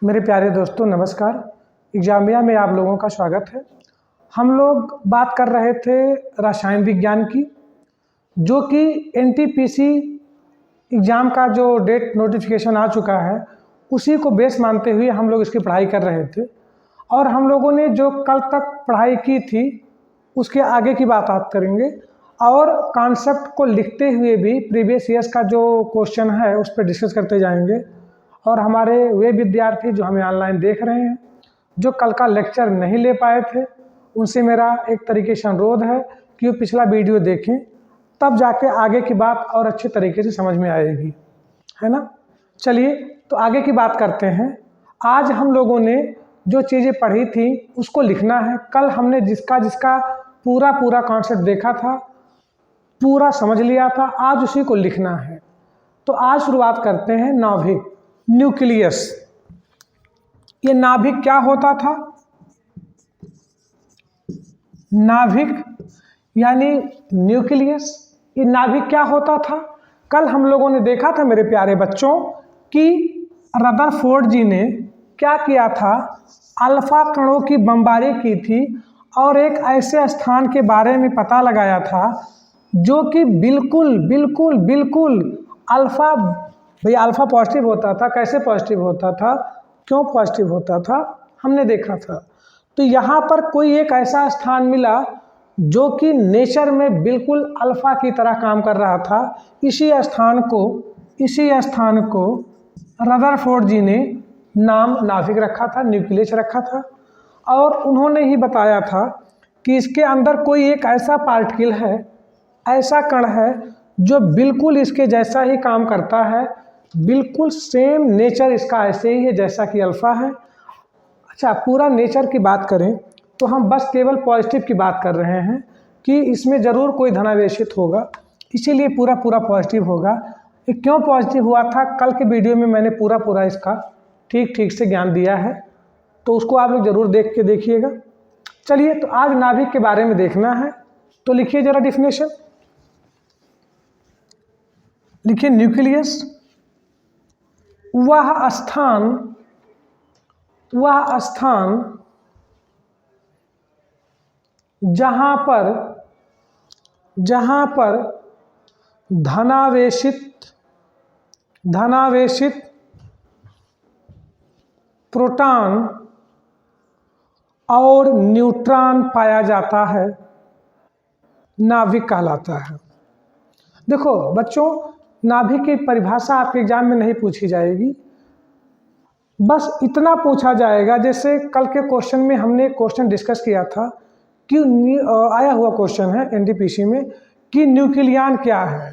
मेरे प्यारे दोस्तों नमस्कार। एग्जामिया में आप लोगों का स्वागत है। हम लोग बात कर रहे थे रसायन विज्ञान की, जो कि एनटीपीसी एग्ज़ाम का जो डेट नोटिफिकेशन आ चुका है उसी को बेस मानते हुए हम लोग इसकी पढ़ाई कर रहे थे। और हम लोगों ने जो कल तक पढ़ाई की थी उसके आगे की बात करेंगे और कॉन्सेप्ट को लिखते हुए भी प्रीवियस ईयर्स का जो क्वेश्चन है उस पर डिस्कस करते जाएंगे। और हमारे वे विद्यार्थी जो हमें ऑनलाइन देख रहे हैं, जो कल का लेक्चर नहीं ले पाए थे, उनसे मेरा एक तरीके से अनुरोध है कि वो पिछला वीडियो देखें, तब जाके आगे की बात और अच्छे तरीके से समझ में आएगी, है ना। चलिए तो आगे की बात करते हैं। आज हम लोगों ने जो चीज़ें पढ़ी थी उसको लिखना है। कल हमने जिसका पूरा कॉन्सेप्ट देखा था, पूरा समझ लिया था, आज उसी को लिखना है। तो आज शुरुआत करते हैं नाभिक, न्यूक्लियस। ये नाभिक क्या होता था? नाभिक यानी न्यूक्लियस, ये नाभिक क्या होता था? कल हम लोगों ने देखा था मेरे प्यारे बच्चों कि रदरफोर्ड जी ने क्या किया था, अल्फा कणों की बमबारी की थी और एक ऐसे स्थान के बारे में पता लगाया था जो कि बिल्कुल अल्फा, भैया अल्फा पॉजिटिव होता था। कैसे पॉजिटिव होता था, क्यों पॉजिटिव होता था, हमने देखा था। तो यहाँ पर कोई एक ऐसा स्थान मिला जो कि नेचर में बिल्कुल अल्फा की तरह काम कर रहा था। इसी स्थान को रदरफोर्ड जी ने नाम नाभिक रखा था, न्यूक्लियस रखा था। और उन्होंने ही बताया था कि इसके अंदर कोई एक ऐसा पार्टिकल है, ऐसा कण है जो बिल्कुल इसके जैसा ही काम करता है, बिल्कुल सेम नेचर इसका ऐसे ही है जैसा कि अल्फा है। अच्छा, पूरा नेचर की बात करें तो हम बस केवल पॉजिटिव की बात कर रहे हैं कि इसमें ज़रूर कोई धनावेशित होगा, इसीलिए पूरा पॉजिटिव होगा। ये क्यों पॉजिटिव हुआ था, कल के वीडियो में मैंने पूरा इसका ठीक से ज्ञान दिया है, तो उसको आप लोग ज़रूर देख के देखिएगा। चलिए तो आज नाभिक के बारे में देखना है, तो लिखिए ज़रा डिफिनेशन, लिखिए न्यूक्लियस वह स्थान जहाँ पर धनावेशित प्रोटॉन और न्यूट्रॉन पाया जाता है, नाभिक कहलाता है। देखो बच्चों, नाभिक की परिभाषा आपके एग्जाम में नहीं पूछी जाएगी, बस इतना पूछा जाएगा जैसे कल के क्वेश्चन में हमने एक क्वेश्चन डिस्कस किया था कि आया हुआ क्वेश्चन है एनटीपीसी में कि न्यूक्लियन क्या है।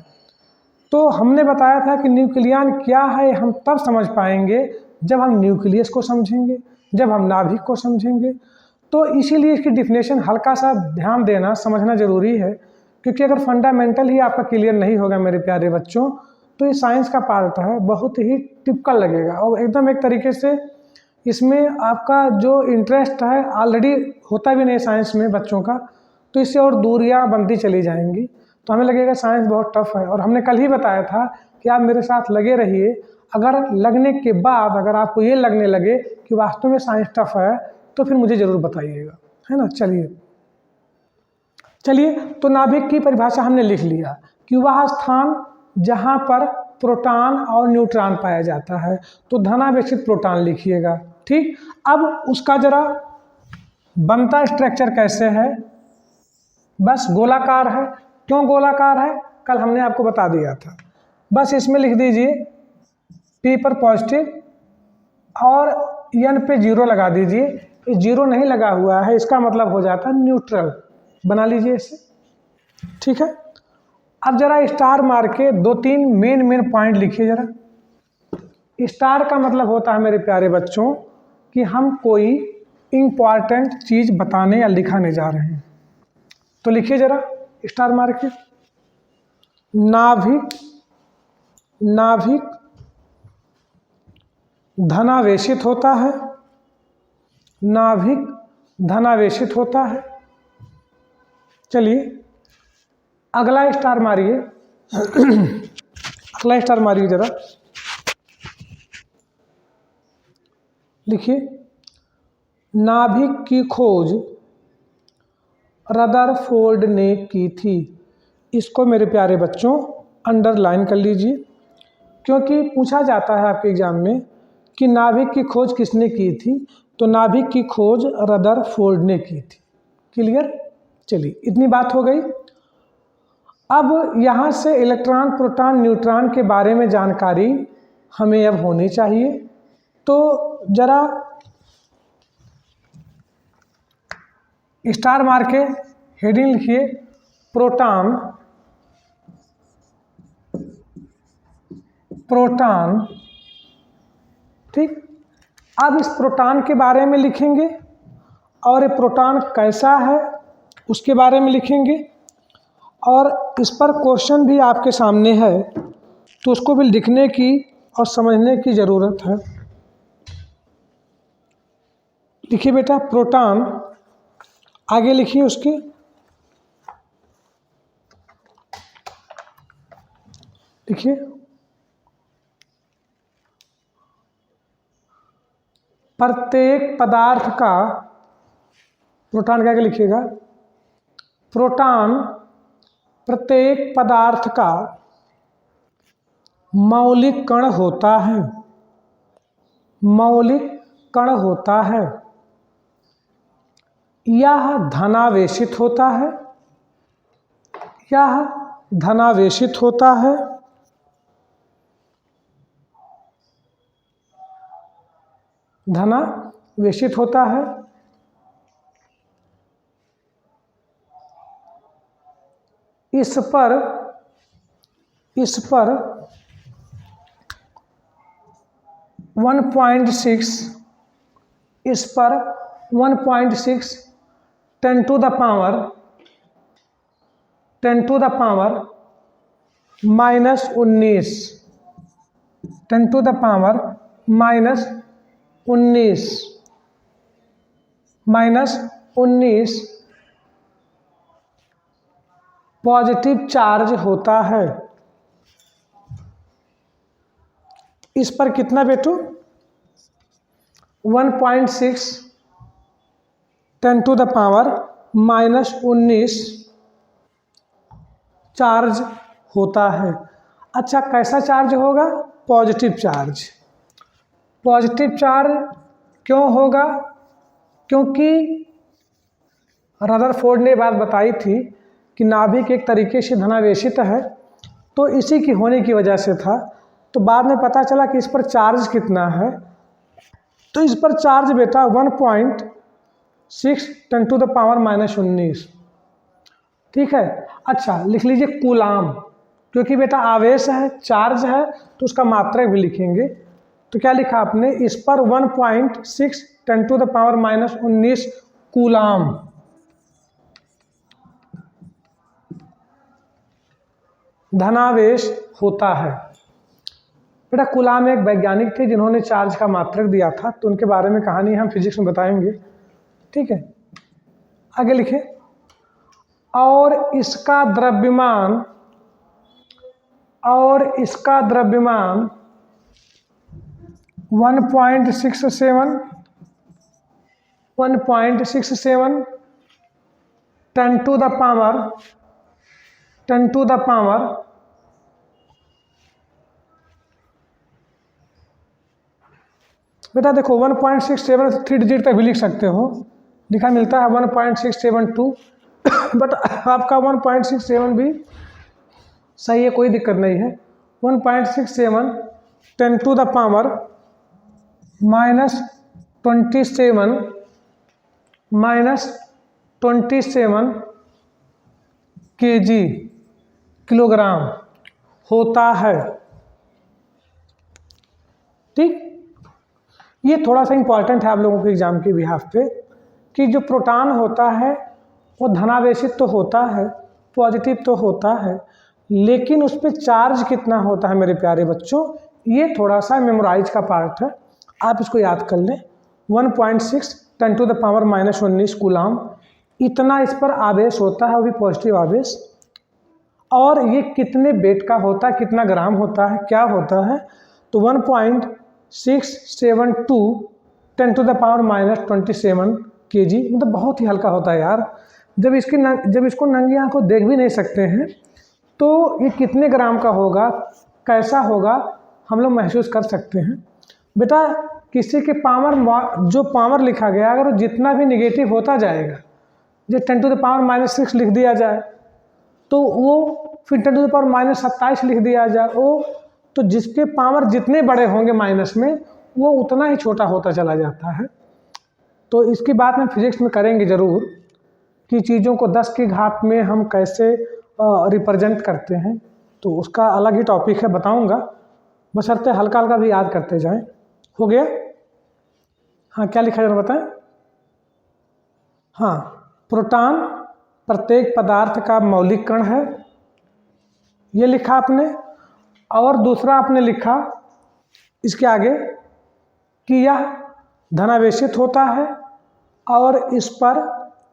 तो हमने बताया था कि न्यूक्लियन क्या है हम तब समझ पाएंगे जब हम न्यूक्लियस को समझेंगे, जब हम नाभिक को समझेंगे। तो इसीलिए इसकी डिफिनेशन हल्का सा ध्यान देना, समझना ज़रूरी है, क्योंकि अगर फंडामेंटल ही आपका क्लियर नहीं होगा मेरे प्यारे बच्चों, तो ये साइंस का पार्ट है, बहुत ही टिपिकल लगेगा और एकदम एक तरीके से इसमें आपका जो इंटरेस्ट है ऑलरेडी होता भी नहीं साइंस में बच्चों का, तो इससे और दूरियां बनती चली जाएंगी। तो हमें लगेगा साइंस बहुत टफ है। और हमने कल ही बताया था कि आप मेरे साथ लगे रहिए, अगर लगने के बाद अगर आपको ये लगने लगे कि वास्तव में साइंस टफ है तो फिर मुझे ज़रूर बताइएगा, है ना। चलिए तो नाभिक की परिभाषा हमने लिख लिया कि वह स्थान जहाँ पर प्रोटॉन और न्यूट्रॉन पाया जाता है, तो धनावेशित प्रोटॉन लिखिएगा, ठीक। अब उसका जरा बनता स्ट्रक्चर कैसे है, बस गोलाकार है। क्यों गोलाकार है, कल हमने आपको बता दिया था। बस इसमें लिख दीजिए P पर पॉजिटिव और N पे 0 लगा दीजिए। ये 0 नहीं लगा हुआ है, इसका मतलब हो जाता है न्यूट्रल, बना लीजिए इसे, ठीक है। अब जरा स्टार मार के 2-3 मेन पॉइंट लिखिए जरा। स्टार का मतलब होता है मेरे प्यारे बच्चों कि हम कोई इम्पॉर्टेंट चीज़ बताने या लिखाने जा रहे हैं, तो लिखिए जरा स्टार मार के। नाभिक धनावेशित होता है, नाभिक धनावेशित होता है। चलिए अगला स्टार मारिए, अगला स्टार मारिए जरा, लिखिए, नाभिक की खोज रदरफोर्ड ने की थी। इसको मेरे प्यारे बच्चों अंडरलाइन कर लीजिए, क्योंकि पूछा जाता है आपके एग्जाम में कि नाभिक की खोज किसने की थी, तो नाभिक की खोज रदरफोर्ड ने की थी। क्लियर? चलिए, इतनी बात हो गई। अब यहाँ से इलेक्ट्रॉन, प्रोटॉन, न्यूट्रॉन के बारे में जानकारी हमें अब होनी चाहिए। तो जरा स्टार मार के हेडिंग लिखिए, प्रोटॉन, प्रोटॉन। ठीक, अब इस प्रोटॉन के बारे में लिखेंगे और ये प्रोटॉन कैसा है उसके बारे में लिखेंगे, और इस पर क्वेश्चन भी आपके सामने है तो उसको भी लिखने की और समझने की ज़रूरत है। लिखिए बेटा, प्रोटॉन, आगे लिखिए उसके, लिखिए प्रत्येक पदार्थ का, प्रोटॉन क्या लिखिएगा, प्रोटॉन प्रत्येक पदार्थ का मौलिक कण होता है, मौलिक कण होता है। यह धनावेशित होता है, यह धनावेशित होता है। धनावेशित होता है। इस पर 1.6, इस पर 1.6 10 to the power -19, 10 to the power -19 positive charge होता है। इस पर कितना बेटू, 1.6 10 टू द पावर -19 चार्ज होता है। अच्छा, कैसा चार्ज होगा? Positive charge. पॉजिटिव चार्ज क्यों होगा? क्योंकि रदरफोर्ड ने बात बताई थी कि नाभिक एक तरीके से धनावेशित है, तो इसी की होने की वजह से था। तो बाद में पता चला कि इस पर चार्ज कितना है, तो इस पर चार्ज बेटा 1.6 10 टू द पावर -19। ठीक है। अच्छा, लिख लीजिए कूलाम, क्योंकि बेटा आवेश है, चार्ज है, तो उसका मात्रक भी लिखेंगे। तो क्या लिखा आपने, इस पर 1.6 10 टू द पावर -19 कूलाम धनावेश होता है। बेटा कूलाम एक वैज्ञानिक थे जिन्होंने चार्ज का मात्रक दिया था, तो उनके बारे में कहानी हम फिजिक्स में बताएंगे। ठीक है, आगे लिखे, और इसका द्रव्यमान 1.67 10 टू द पावर बेटा देखो 1.67 3 डिजिट तक भी लिख सकते हो, लिखा मिलता है 1.672 बट आपका 1.67 भी सही है, कोई दिक्कत नहीं है। 1.67 10 to the power -27 kg kilogram होता है। ठीक, ये थोड़ा सा इम्पॉर्टेंट है आप लोगों के एग्जाम के बिहाफ पे, कि जो प्रोटॉन होता है वो धनावेशित तो होता है, पॉजिटिव तो होता है, लेकिन उस पर चार्ज कितना होता है मेरे प्यारे बच्चों, ये थोड़ा सा मेमोराइज का पार्ट है, आप इसको याद कर लें। 1.6 10 टू द पावर -19 कूलाम, इतना इस पर आवेश होता है, वो भी पॉजिटिव आवेश। और ये कितने वेट का होता है, कितना ग्राम होता है, क्या होता है, तो 1.672 10⁻⁻27 kg, मतलब बहुत ही हल्का होता है यार। जब इसको नंगी आंखों देख भी नहीं सकते हैं तो ये कितने ग्राम का होगा, कैसा होगा, हम लोग महसूस कर सकते हैं। बेटा किसी के जो पावर लिखा गया अगर वो जितना भी निगेटिव होता जाएगा, जो 10⁻⁻6 लिख दिया जाए तो वो फिर 10⁻⁻27 लिख दिया जाए, वो तो जिसके पावर जितने बड़े होंगे माइनस में वो उतना ही छोटा होता चला जाता है। तो इसकी बात में फिजिक्स में करेंगे ज़रूर कि चीज़ों को 10 की घात में हम कैसे रिप्रेजेंट करते हैं, तो उसका अलग ही टॉपिक है, बताऊंगा, बशर्ते हल्का हल्का भी याद करते जाएं। हो गया? हाँ, क्या लिखा जरा बताएं। हाँ, प्रोटॉन प्रत्येक पदार्थ का मौलिक कण है, ये लिखा आपने। और दूसरा आपने लिखा इसके आगे कि यह धनावेशित होता है और इस पर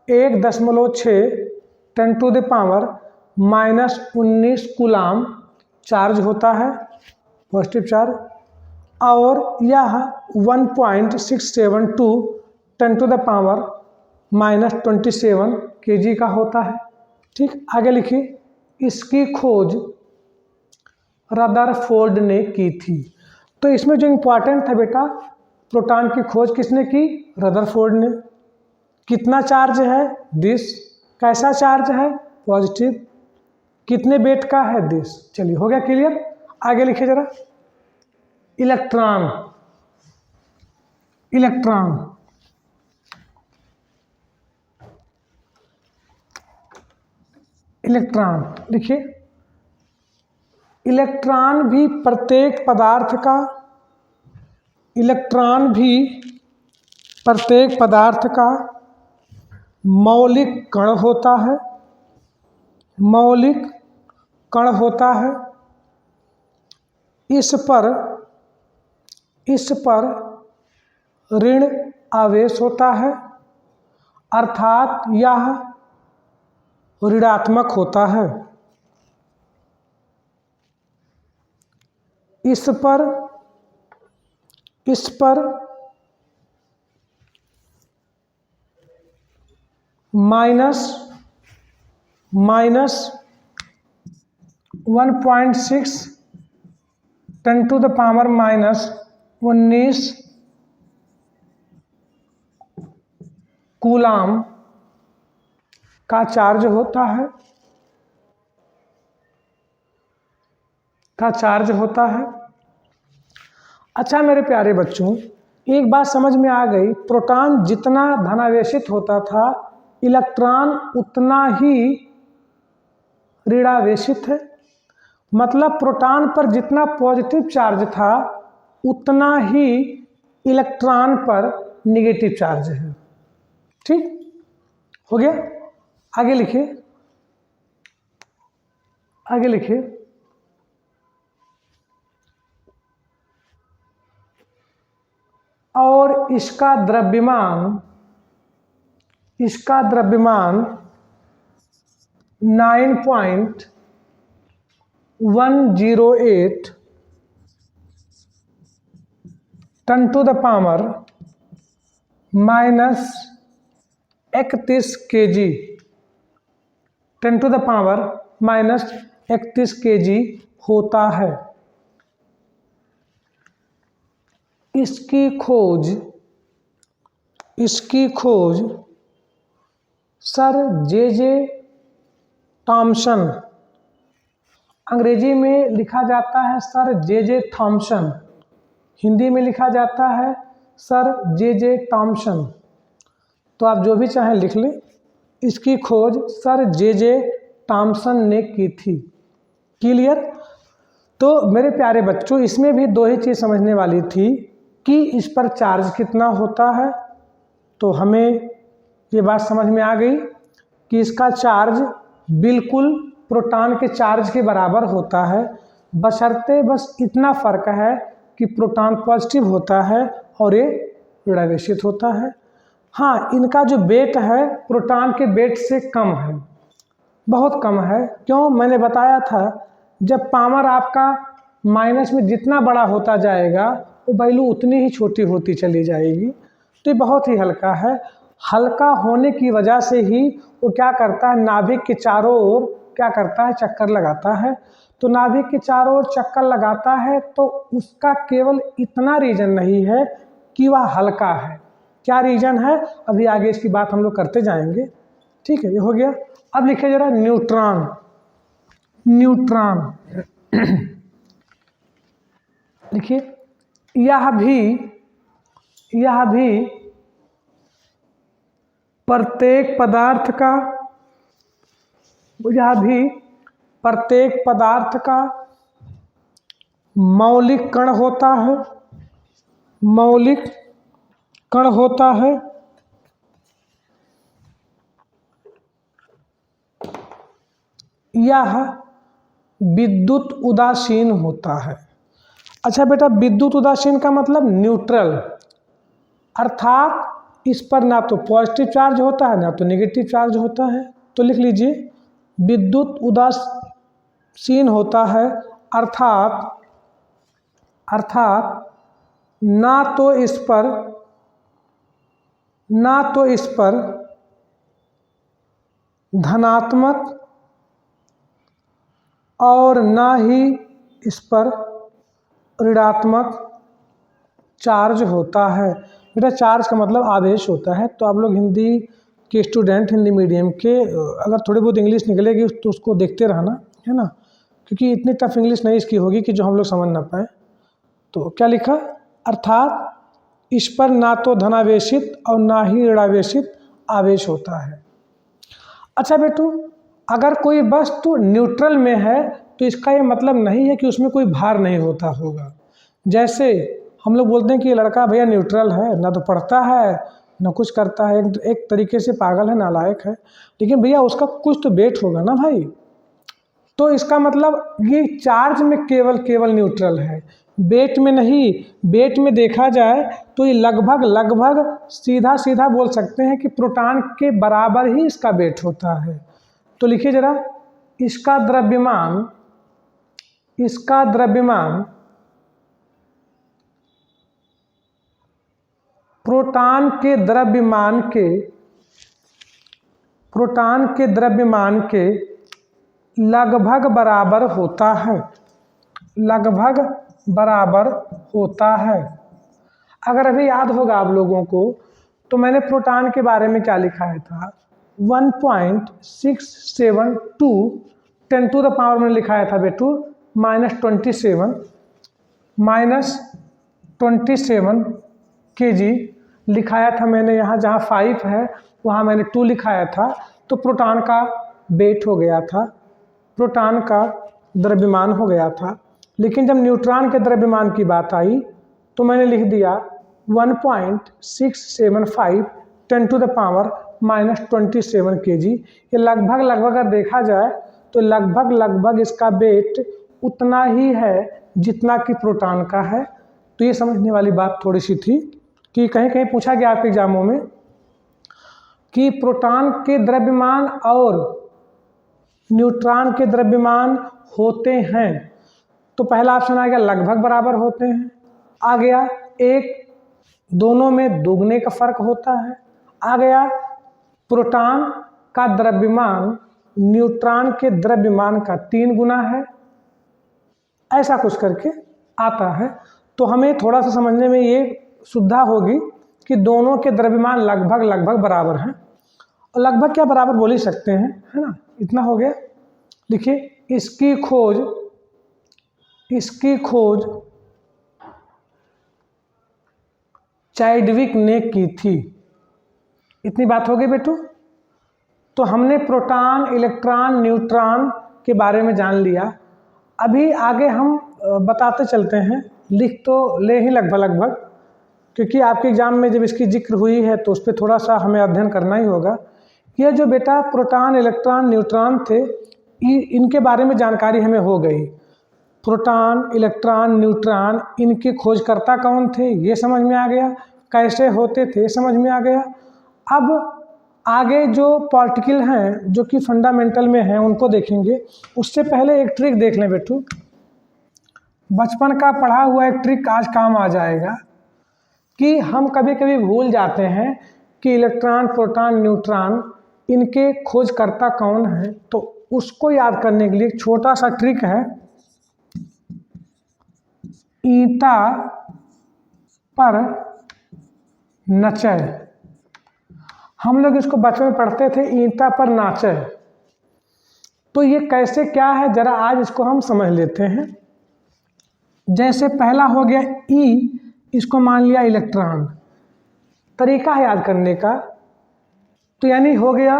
1.6 10⁻⁻19 कूलाम चार्ज होता है, पॉजिटिव चार्ज, और यह 1.672 10⁻⁻27 kg का होता है। ठीक, आगे लिखिए, इसकी खोज रदरफोर्ड ने की थी। तो इसमें जो इम्पोर्टेंट था बेटा, प्रोटॉन की खोज किसने की? रदरफोर्ड ने। कितना चार्ज है? दिस। कैसा चार्ज है? पॉजिटिव। कितने वेट का है? दिस। चलिए, हो गया क्लियर। आगे लिखिए जरा। इलेक्ट्रॉन लिखिए। इलेक्ट्रॉन भी प्रत्येक पदार्थ का मौलिक कण होता है। इस पर ऋण आवेश होता है, अर्थात यह ऋणात्मक होता है। इस पर माइनस 1.6 10⁻⁻19 कूलाम का चार्ज होता है। अच्छा मेरे प्यारे बच्चों, एक बात समझ में आ गई, प्रोटॉन जितना धनावेशित होता था इलेक्ट्रॉन उतना ही ऋणावेशित है। मतलब प्रोटॉन पर जितना पॉजिटिव चार्ज था उतना ही इलेक्ट्रॉन पर नेगेटिव चार्ज है। ठीक, हो गया। आगे लिखिए। और इसका द्रव्यमान 9.108 10⁻31 kg 10⁻31 kg होता है। इसकी खोज सर जे थॉमसन, अंग्रेजी में लिखा जाता है सर जे थॉमसन, हिंदी में लिखा जाता है सर जे थॉमसन, तो आप जो भी चाहें लिख लें। इसकी खोज सर जे थॉमसन ने की थी। क्लियर? तो मेरे प्यारे बच्चों, इसमें भी दो ही चीज़ समझने वाली थी कि इस पर चार्ज कितना होता है। तो हमें ये बात समझ में आ गई कि इसका चार्ज बिल्कुल प्रोटॉन के चार्ज के बराबर होता है, बशर्ते बस इतना फ़र्क है कि प्रोटॉन पॉजिटिव होता है और ये ऋणावेशित होता है। हाँ, इनका जो वेट है प्रोटॉन के वेट से कम है, बहुत कम है। क्यों? मैंने बताया था जब पावर आपका माइनस में जितना बड़ा होता जाएगा वो वैल्यू उतनी ही छोटी होती चली जाएगी। तो ये बहुत ही हल्का है। हल्का होने की वजह से ही वो क्या करता है, नाभिक के चारों ओर क्या करता है, चक्कर लगाता है। तो नाभिक के चारों ओर चक्कर लगाता है तो उसका केवल इतना रीजन नहीं है कि वह हल्का है। क्या रीजन है, अभी आगे इसकी बात हम लोग करते जाएंगे। ठीक है, ये हो गया। अब लिखिए जरा न्यूट्रॉन। न्यूट्रॉन लिखिए, यह भी प्रत्येक पदार्थ का मौलिक कण होता है। मौलिक कण होता है। यह विद्युत उदासीन होता है। अच्छा बेटा, विद्युत उदासीन का मतलब न्यूट्रल, अर्थात इस पर ना तो पॉजिटिव चार्ज होता है ना तो नेगेटिव चार्ज होता है। तो लिख लीजिए विद्युत उदासीन होता है, अर्थात ना तो इस पर धनात्मक और ना ही इस पर ऋणात्मक चार्ज होता है। बेटा चार्ज का मतलब आवेश होता है। तो आप लोग हिंदी के स्टूडेंट, हिंदी मीडियम के, अगर थोड़ी बहुत इंग्लिश निकलेगी तो उसको देखते रहना, है ना, क्योंकि इतनी टफ इंग्लिश नहीं इसकी होगी कि जो हम लोग समझ ना पाए। तो क्या लिखा, अर्थात इस पर ना तो धनावेशित और ना ही ऋणावेशित आवेश होता है। अच्छा बेटू, अगर कोई वस्तु न्यूट्रल में है तो इसका ये मतलब नहीं है कि उसमें कोई भार नहीं होता होगा। जैसे हम लोग बोलते हैं कि ये लड़का भैया न्यूट्रल है, ना तो पढ़ता है ना कुछ करता है, एक तरीके से पागल है, नालायक है, लेकिन भैया उसका कुछ तो वेट होगा ना भाई। तो इसका मतलब ये चार्ज में केवल न्यूट्रल है, वेट में नहीं। वेट में देखा जाए तो ये लगभग सीधा बोल सकते हैं कि प्रोटॉन के बराबर ही इसका वेट होता है। तो लिखिए जरा, इसका द्रव्यमान प्रोटॉन के द्रव्यमान के लगभग बराबर होता है। अगर अभी याद होगा आप लोगों को तो मैंने प्रोटॉन के बारे में क्या लिखाया था, 1.672 10 टू द पावर में लिखाया था बेटू -27 kg लिखाया था मैंने। यहाँ जहाँ 5 है वहाँ मैंने 2 लिखाया था। तो प्रोटॉन का वेट हो गया था, प्रोटॉन का द्रव्यमान हो गया था। लेकिन जब न्यूट्रॉन के द्रव्यमान की बात आई तो मैंने लिख दिया 1.675 10 टू द पावर -27 kg। ये लगभग अगर देखा जाए तो लगभग इसका वेट उतना ही है जितना कि प्रोटॉन का है। तो ये समझने वाली बात थोड़ी सी थी कि कहीं पूछा गया आपके एग्जामों में कि प्रोटॉन के द्रव्यमान और न्यूट्रॉन के द्रव्यमान होते हैं, तो पहला ऑप्शन आ गया लगभग बराबर होते हैं, आ गया एक दोनों में दोगुने का फर्क होता है, आ गया प्रोटॉन का द्रव्यमान न्यूट्रॉन के द्रव्यमान का 3 गुना है, ऐसा कुछ करके आता है। तो हमें थोड़ा सा समझने में ये सुविधा होगी कि दोनों के द्रव्यमान लगभग बराबर हैं। और लगभग क्या बराबर बोल ही सकते हैं, है ना। इतना हो गया। लिखिए, इसकी खोज चाइडविक ने की थी। इतनी बात हो गई बेटू। तो हमने प्रोटॉन, इलेक्ट्रॉन, न्यूट्रॉन के बारे में जान लिया। अभी आगे हम बताते चलते हैं, लिख तो ले ही लगभग, क्योंकि आपके एग्जाम में जब इसकी जिक्र हुई है तो उस पर थोड़ा सा हमें अध्ययन करना ही होगा। ये जो बेटा प्रोटॉन, इलेक्ट्रॉन, न्यूट्रॉन थे, इनके बारे में जानकारी हमें हो गई। प्रोटॉन, इलेक्ट्रॉन, न्यूट्रॉन, इनके खोजकर्ता कौन थे ये समझ में आ गया, कैसे होते थे समझ में आ गया। अब आगे जो पार्टिकल हैं जो कि फंडामेंटल में हैं उनको देखेंगे। उससे पहले एक ट्रिक देख लें बेटू, बचपन का पढ़ा हुआ एक ट्रिक आज काम आ जाएगा। कि हम कभी कभी भूल जाते हैं कि इलेक्ट्रॉन, प्रोटॉन, न्यूट्रॉन इनके खोजकर्ता कौन है। तो उसको याद करने के लिए एक छोटा सा ट्रिक है, ईंटा पर नचय। हम लोग इसको बचपन में पढ़ते थे, ईंटा पर नाचय। तो ये कैसे क्या है, जरा आज इसको हम समझ लेते हैं। जैसे पहला हो गया ई, इसको मान लिया इलेक्ट्रॉन। तरीका है याद करने का, तो यानी हो गया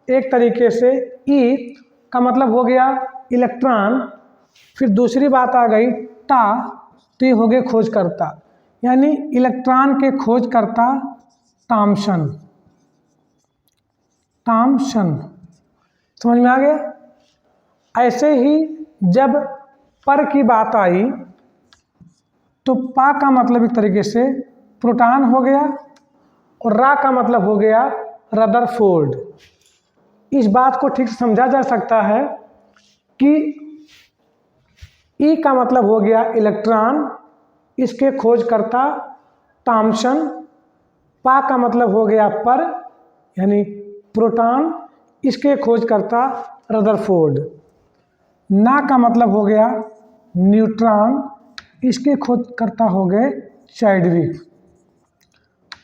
एक तरीके से ई का मतलब हो गया इलेक्ट्रॉन। फिर दूसरी बात आ गई टा, तो ये हो गए खोजकर्ता, यानी इलेक्ट्रॉन के खोजकर्ता थॉम्सन। थॉम्सन समझ में आ गया। ऐसे ही जब पर की बात आई तो पा का मतलब एक तरीके से प्रोटॉन हो गया और रा का मतलब हो गया रदरफोर्ड। इस बात को ठीक से समझा जा सकता है कि ई का मतलब हो गया इलेक्ट्रॉन, इसके खोजकर्ता थॉम्सन। पा का मतलब हो गया पर यानी प्रोटॉन, इसके खोजकर्ता रदरफोर्ड। ना का मतलब हो गया न्यूट्रॉन, इसके खोजकर्ता हो गए चैडविक।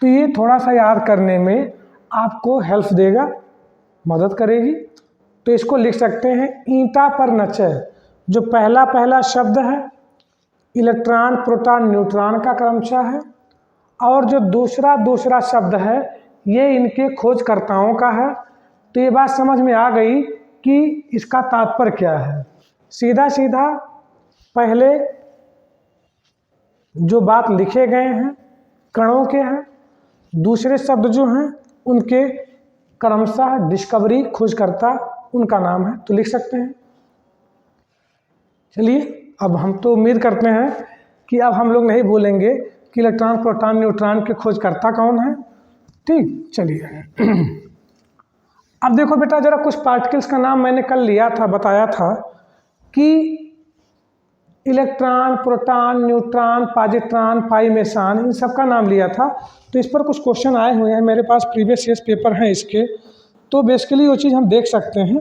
तो ये थोड़ा सा याद करने में आपको हेल्प देगा, मदद करेगी। तो इसको लिख सकते हैं ईंटा पर नचय। जो पहला शब्द है इलेक्ट्रॉन, प्रोटॉन, न्यूट्रॉन का क्रमशः है, और जो दूसरा शब्द है ये इनके खोजकर्ताओं का है। तो ये बात समझ में आ गई कि इसका तात्पर्य क्या है। सीधा सीधा पहले जो बात लिखे गए हैं कणों के हैं, दूसरे शब्द जो हैं उनके क्रमशः डिस्कवरी, खोजकर्ता उनका नाम है, तो लिख सकते हैं। चलिए अब हम तो उम्मीद करते हैं कि अब हम लोग नहीं भूलेंगे कि इलेक्ट्रॉन, प्रोटॉन, न्यूट्रॉन के खोजकर्ता कौन है। ठीक, चलिए अब देखो बेटा, जरा कुछ पार्टिकल्स का नाम मैंने कल लिया था, बताया था कि इलेक्ट्रॉन, प्रोटॉन, न्यूट्रॉन, पॉजिट्रॉन, पाई मेसान, इन सब का नाम लिया था। तो इस पर कुछ क्वेश्चन आए हुए हैं, मेरे पास प्रीवियस ईयर्स पेपर हैं इसके, तो बेसिकली वो चीज़ हम देख सकते हैं।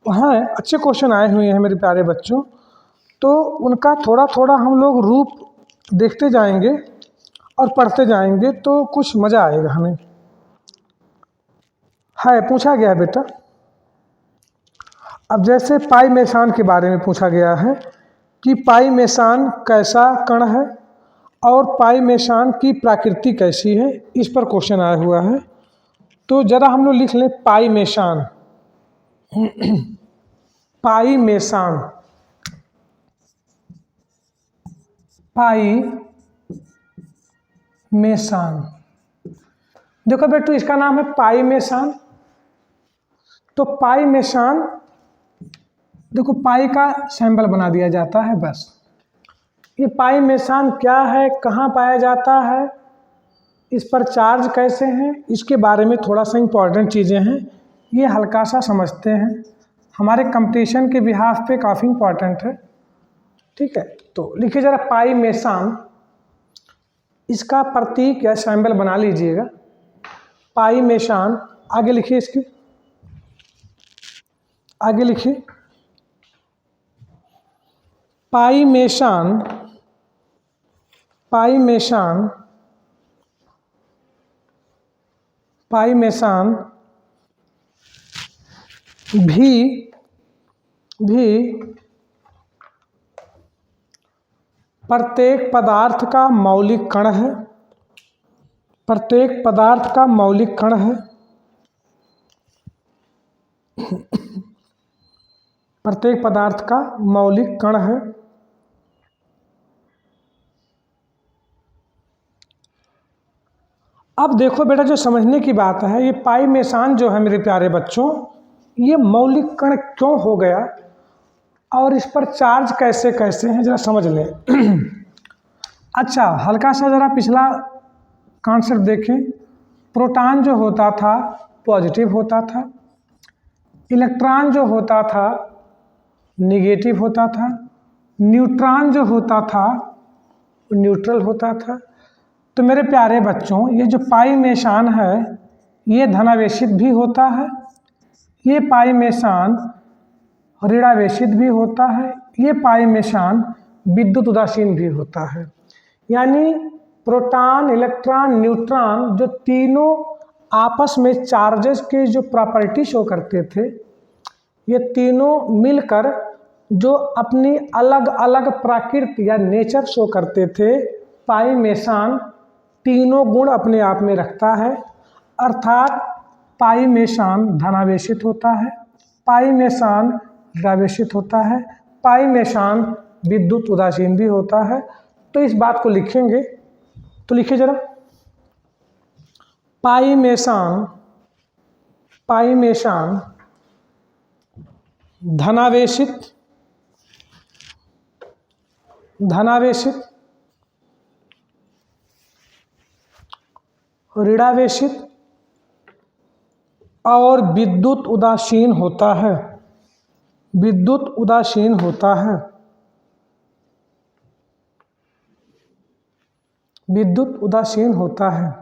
वहाँ अच्छे क्वेश्चन आए हुए हैं मेरे प्यारे बच्चों, तो उनका थोड़ा थोड़ा हम लोग रूप देखते जाएंगे और पढ़ते जाएंगे, तो कुछ मज़ा आएगा हमें। है पूछा गया है बेटा, अब जैसे पाई मेसान के बारे में पूछा गया है कि पाई मेसान कैसा कण है और पाई मेसान की प्रकृति कैसी है, इस पर क्वेश्चन आया हुआ है। तो जरा हम लोग लिख लें पाई मेसान। पाई मेसान, पाई मेसान, देखो बेटू इसका नाम है पाई मेसान। तो पाई मेसान, देखो पाई का सैंपल बना दिया जाता है बस। ये पाई मेसान क्या है, कहाँ पाया जाता है, इस पर चार्ज कैसे हैं, इसके बारे में थोड़ा सा इम्पॉर्टेंट चीज़ें हैं, ये हल्का सा समझते हैं। हमारे कंपटीशन के बिहाफ पे काफ़ी इम्पॉर्टेंट है। ठीक है, तो लिखिए ज़रा पाई मेसान, इसका प्रतीक या सैंपल बना लीजिएगा। पाई मेसान, आगे लिखिए, इसके आगे लिखिए पाई मेसान। पाई मेसान, पाई मेसान भी प्रत्येक पदार्थ का मौलिक कण है। प्रत्येक पदार्थ का मौलिक कण है। प्रत्येक पदार्थ का मौलिक कण है। अब देखो बेटा, जो समझने की बात है, ये पाई मेसान जो है मेरे प्यारे बच्चों, ये मौलिक कण क्यों हो गया और इस पर चार्ज कैसे कैसे हैं, जरा समझ लें। अच्छा, हल्का सा जरा पिछला कॉन्सेप्ट देखें। प्रोटॉन जो होता था पॉजिटिव होता था, इलेक्ट्रॉन जो होता था निगेटिव होता था, न्यूट्रॉन जो होता था न्यूट्रल होता था। तो मेरे प्यारे बच्चों, ये जो पाई मेशान है ये धनावेशित भी होता है, ये पाई मेशान ऋणावेशित भी होता है, ये पाई मेशान विद्युत उदासीन भी होता है। यानी प्रोटॉन, इलेक्ट्रॉन, न्यूट्रॉन जो तीनों आपस में चार्जेस के जो प्रॉपर्टी शो करते थे, ये तीनों मिलकर जो अपनी अलग अलग प्रकृति या नेचर शो करते थे, पाई मेशान तीनों गुण अपने आप में रखता है। अर्थात पाई मेशान धनावेशित होता है, पाई मेशान ऋणावेशित होता है, पाई मेशान विद्युत उदासीन भी होता है। तो इस बात को लिखेंगे, तो लिखिए जरा, पाई मेशान धनावेशित ऋणावेशित और विद्युत उदासीन होता है, विद्युत उदासीन होता है, विद्युत उदासीन होता है।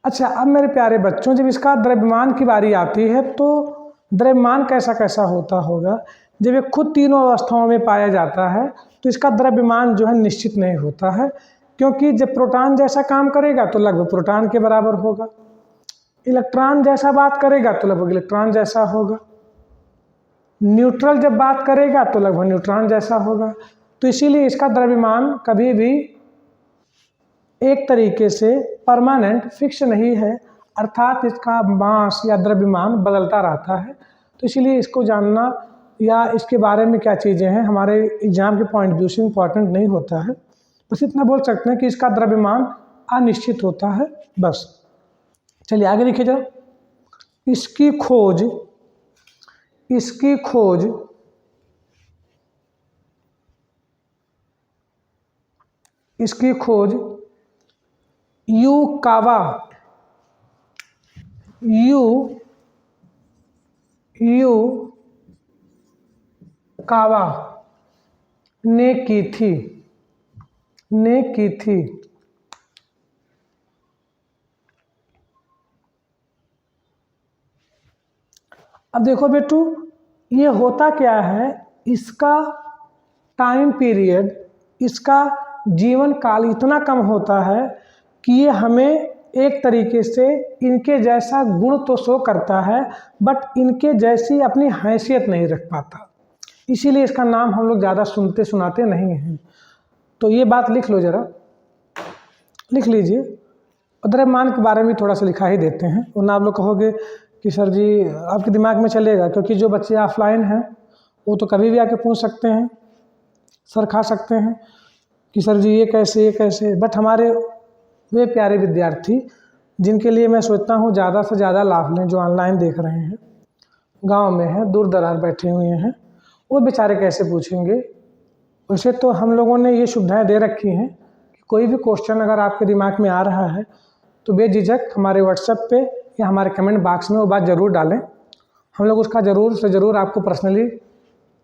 अच्छा, अब मेरे प्यारे बच्चों, जब इसका द्रव्यमान की बारी आती है तो द्रव्यमान कैसा कैसा होता होगा। जब ये खुद तीनों अवस्थाओं में पाया जाता है तो इसका द्रव्यमान जो है निश्चित नहीं होता है, क्योंकि जब प्रोटॉन जैसा काम करेगा तो लगभग प्रोटॉन के बराबर होगा, इलेक्ट्रॉन जैसा बात करेगा तो लगभग इलेक्ट्रॉन जैसा होगा, न्यूट्रल जब बात करेगा तो लगभग न्यूट्रॉन जैसा होगा। तो इसीलिए इसका द्रव्यमान कभी भी एक तरीके से परमानेंट फिक्स नहीं है, अर्थात इसका मास या द्रव्यमान बदलता रहता है। तो इसीलिए इसको जानना या इसके बारे में क्या चीज़ें हैं हमारे एग्जाम के पॉइंट व्यू से इम्पॉर्टेंट नहीं होता है। बस इतना बोल सकते हैं कि इसका द्रव्यमान अनिश्चित होता है, बस। चलिए आगे लिखिए जरा। इसकी खोज युकावा ने की थी। अब देखो बेटू, ये होता क्या है, इसका टाइम पीरियड, इसका जीवन काल इतना कम होता है कि ये हमें एक तरीके से इनके जैसा गुण तो शो करता है, बट इनके जैसी अपनी हैसियत नहीं रख पाता। इसीलिए इसका नाम हम लोग ज़्यादा सुनते सुनाते नहीं हैं। तो ये बात लिख लो जरा, लिख लीजिए। द्रव्यमान के बारे में थोड़ा सा लिखा ही देते हैं, वरना आप लोग कहोगे कि सर जी आपके दिमाग में चलेगा, क्योंकि जो बच्चे ऑफलाइन हैं वो तो कभी भी आके पूछ सकते हैं, सर खा सकते हैं कि सर जी ये कैसे। बट हमारे वे प्यारे विद्यार्थी जिनके लिए मैं सोचता हूँ ज़्यादा से ज़्यादा लाभ लें, जो ऑनलाइन देख रहे हैं, गांव में हैं, दूर दराज बैठे हुए हैं, वो बेचारे कैसे पूछेंगे। वैसे तो हम लोगों ने ये सुविधाएं दे रखी हैं कि कोई भी क्वेश्चन अगर आपके दिमाग में आ रहा है तो बेझिझक हमारे व्हाट्सएप पे या हमारे कमेंट बॉक्स में वो बात ज़रूर डालें, हम लोग उसका ज़रूर से ज़रूर आपको पर्सनली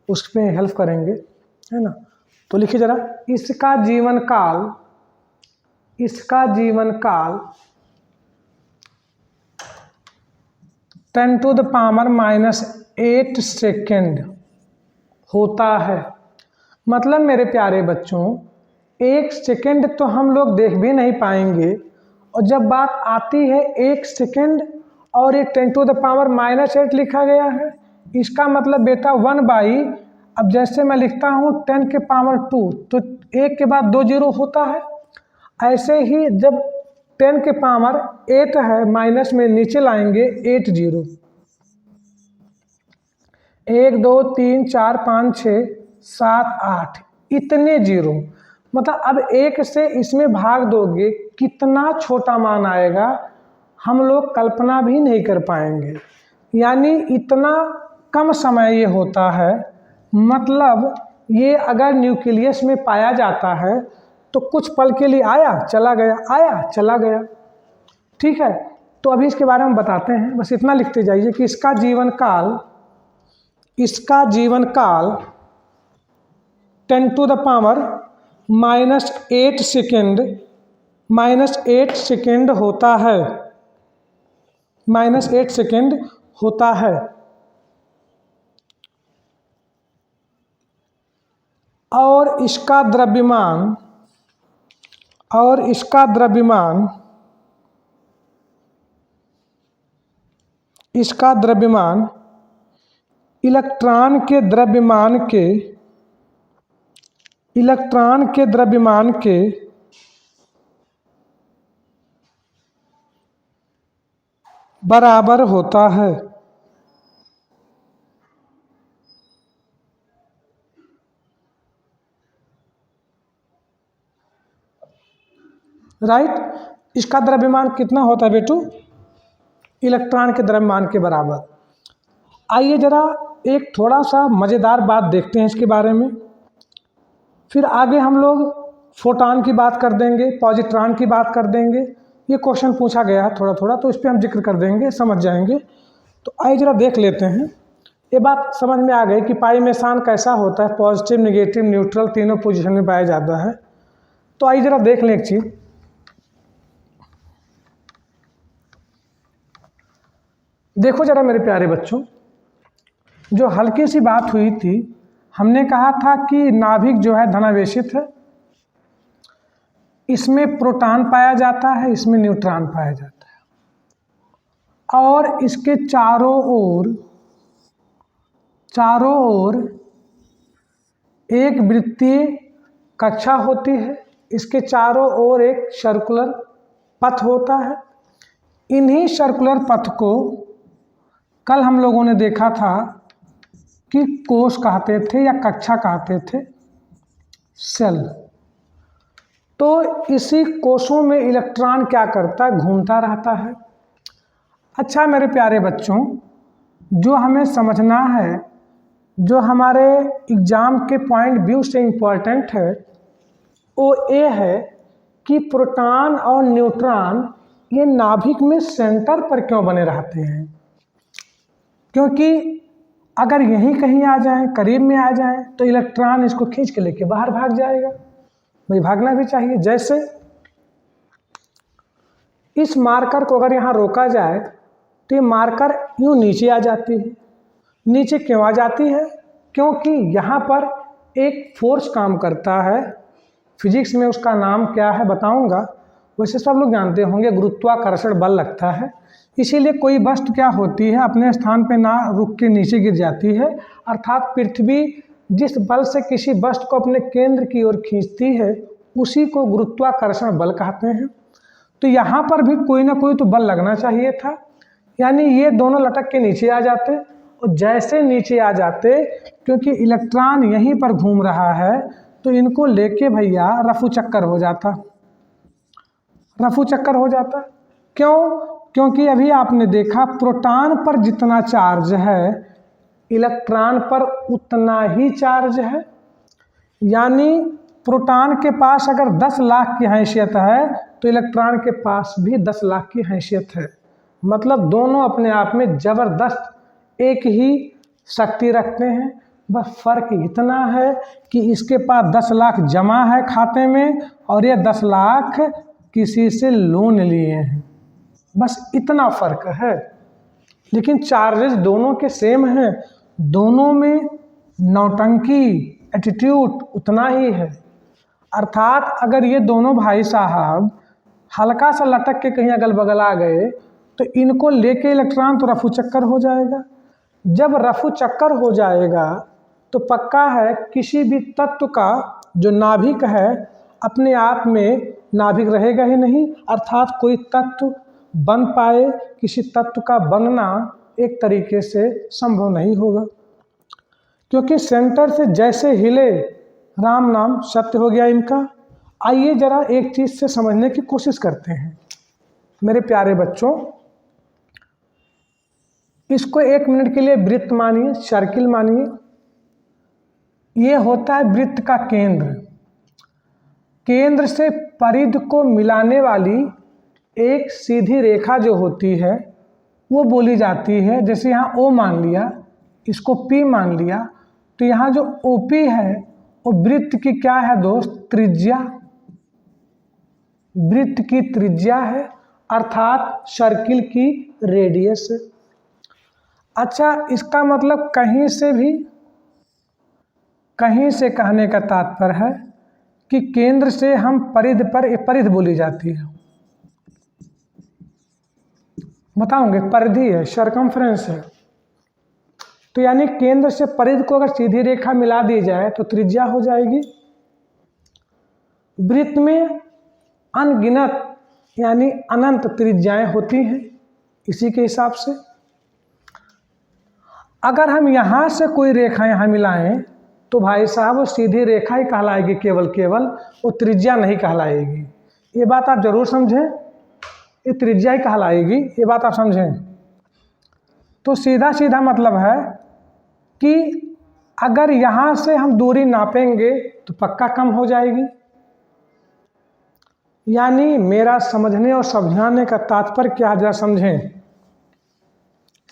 उसमें हेल्प करेंगे, है ना। तो लिखिए ज़रा, इसका जीवन काल 10⁻⁸ सेकेंड होता है। मतलब मेरे प्यारे बच्चों, 1 सेकेंड तो हम लोग देख भी नहीं पाएंगे, और जब बात आती है 1 सेकेंड और ये 10⁻⁻8 लिखा गया है, इसका मतलब बेटा 1/, अब जैसे मैं लिखता हूँ 10⁻2 तो 1 के बाद 2 जीरो होता है। ऐसे ही जब 10⁻8 है, माइनस में नीचे लाएंगे 8 जीरो, 1 2 3 4 5 6 7 8 इतने जीरो। मतलब अब 1 से इसमें भाग दोगे, कितना छोटा मान आएगा हम लोग कल्पना भी नहीं कर पाएंगे। यानी इतना कम समय ये होता है। मतलब ये अगर न्यूक्लियस में पाया जाता है तो कुछ पल के लिए आया चला गया। ठीक है, तो अभी इसके बारे में बताते हैं। बस इतना लिखते जाइए कि इसका जीवन काल 10⁻⁷ -8 सेकेंड होता है, -8 सेकेंड होता है। और इसका द्रव्यमान इलेक्ट्रॉन के द्रव्यमान के बराबर होता है। राइट, इसका द्रव्यमान कितना होता है बेटू? इलेक्ट्रॉन के द्रव्यमान के बराबर। आइए जरा एक थोड़ा सा मज़ेदार बात देखते हैं इसके बारे में, फिर आगे हम लोग फोटॉन की बात कर देंगे, पॉजिट्रॉन की बात कर देंगे। ये क्वेश्चन पूछा गया है थोड़ा थोड़ा, तो इस पर हम जिक्र कर देंगे, समझ जाएंगे। तो आइए जरा देख लेते हैं। ये बात समझ में आ गई कि पाई मेसान कैसा होता है, पॉजिटिव, नेगेटिव, न्यूट्रल तीनों पोजीशन में पाया जाता है। तो आइए जरा देख लें एक चीज़। देखो जरा मेरे प्यारे बच्चों, जो हल्की सी बात हुई थी, हमने कहा था कि नाभिक जो है धनावेशित है, इसमें प्रोटॉन पाया जाता है, इसमें न्यूट्रॉन पाया जाता है, और इसके चारों ओर एक वृत्तीय कक्षा होती है, इसके चारों ओर एक सर्कुलर पथ होता है। इन्हीं सर्कुलर पथ को कल हम लोगों ने देखा था कि कोश कहते थे या कक्षा कहते थे, सेल। तो इसी कोशों में इलेक्ट्रॉन क्या करता है? घूमता रहता है। अच्छा मेरे प्यारे बच्चों, जो हमें समझना है, जो हमारे एग्ज़ाम के पॉइंट व्यू से इम्पोर्टेंट है, वो ये है कि प्रोटॉन और न्यूट्रॉन ये नाभिक में सेंटर पर क्यों बने रहते हैं? क्योंकि अगर यहीं कहीं आ जाएं, करीब में आ जाएं, तो इलेक्ट्रॉन इसको खींच के लेके बाहर भाग जाएगा। भाई भागना भी चाहिए। जैसे इस मार्कर को अगर यहाँ रोका जाए तो ये मार्कर यूँ नीचे आ जाती है। नीचे क्यों आ जाती है? क्योंकि यहाँ पर एक फोर्स काम करता है, फिजिक्स में उसका नाम क्या है बताऊँगा, वैसे सब लोग जानते होंगे, गुरुत्वाकर्षण बल लगता है। इसीलिए कोई वस्तु क्या होती है, अपने स्थान पे ना रुक के नीचे गिर जाती है। अर्थात पृथ्वी जिस बल से किसी वस्तु को अपने केंद्र की ओर खींचती है, उसी को गुरुत्वाकर्षण बल कहते हैं। तो यहाँ पर भी कोई ना कोई तो बल लगना चाहिए था, यानी ये दोनों लटक के नीचे आ जाते। और जैसे नीचे आ जाते, क्योंकि इलेक्ट्रॉन यहीं पर घूम रहा है, तो इनको लेके भैया रफू चक्कर हो जाता। क्यों? क्योंकि अभी आपने देखा प्रोटॉन पर जितना चार्ज है, इलेक्ट्रॉन पर उतना ही चार्ज है। यानी प्रोटॉन के पास अगर 10 लाख की हैसियत है, तो इलेक्ट्रॉन के पास भी 10 लाख की हैसियत है। मतलब दोनों अपने आप में ज़बरदस्त एक ही शक्ति रखते हैं। बस फ़र्क इतना है कि इसके पास 10 लाख जमा है खाते में, और ये 10 लाख किसी से लोन लिए हैं। बस इतना फ़र्क है, लेकिन चार्जेस दोनों के सेम हैं। दोनों में नौटंकी एटीट्यूड उतना ही है। अर्थात अगर ये दोनों भाई साहब हल्का सा लटक के कहीं अगल बगल आ गए, तो इनको लेके इलेक्ट्रॉन तो रफू चक्कर हो जाएगा। जब रफू चक्कर हो जाएगा तो पक्का है किसी भी तत्व का जो नाभिक है, अपने आप में नाभिक रहेगा ही नहीं। अर्थात कोई तत्व बन पाए, किसी तत्व का बनना एक तरीके से संभव नहीं होगा, क्योंकि सेंटर से जैसे हिले, राम नाम सत्य हो गया इनका। आइए जरा एक चीज़ से समझने की कोशिश करते हैं मेरे प्यारे बच्चों। इसको 1 मिनट के लिए वृत्त मानिए, सर्किल मानिए। ये होता है वृत्त का केंद्र। केंद्र से परिध को मिलाने वाली एक सीधी रेखा जो होती है, वो बोली जाती है। जैसे यहाँ O मान लिया, इसको P मान लिया, तो यहाँ जो OP है और वृत्त की क्या है दोस्त, त्रिज्या। वृत्त की त्रिज्या है, अर्थात सर्किल की रेडियस। अच्छा, इसका मतलब कहीं से कहने का तात्पर्य है कि केंद्र से हम परिधि पर, परिधि बोली जाती है, बताओगे, परिधि है, सरकमफ्रेंस है। तो यानी केंद्र से परिधि को अगर सीधी रेखा मिला दी जाए तो त्रिज्या हो जाएगी। वृत्त में अनगिनत यानी अनंत त्रिज्याएं होती हैं। इसी के हिसाब से अगर हम यहाँ से कोई रेखा यहाँ मिलाएं तो भाई साहब वो सीधी रेखा ही कहलाएगी, केवल वो त्रिज्या नहीं कहलाएगी। ये बात आप जरूर समझें, ये त्रिज्या ही कहलाएगी, ये बात आप समझें। तो सीधा मतलब है कि अगर यहाँ से हम दूरी नापेंगे तो पक्का कम हो जाएगी। यानी मेरा समझने और समझाने का तात्पर्य क्या, जरा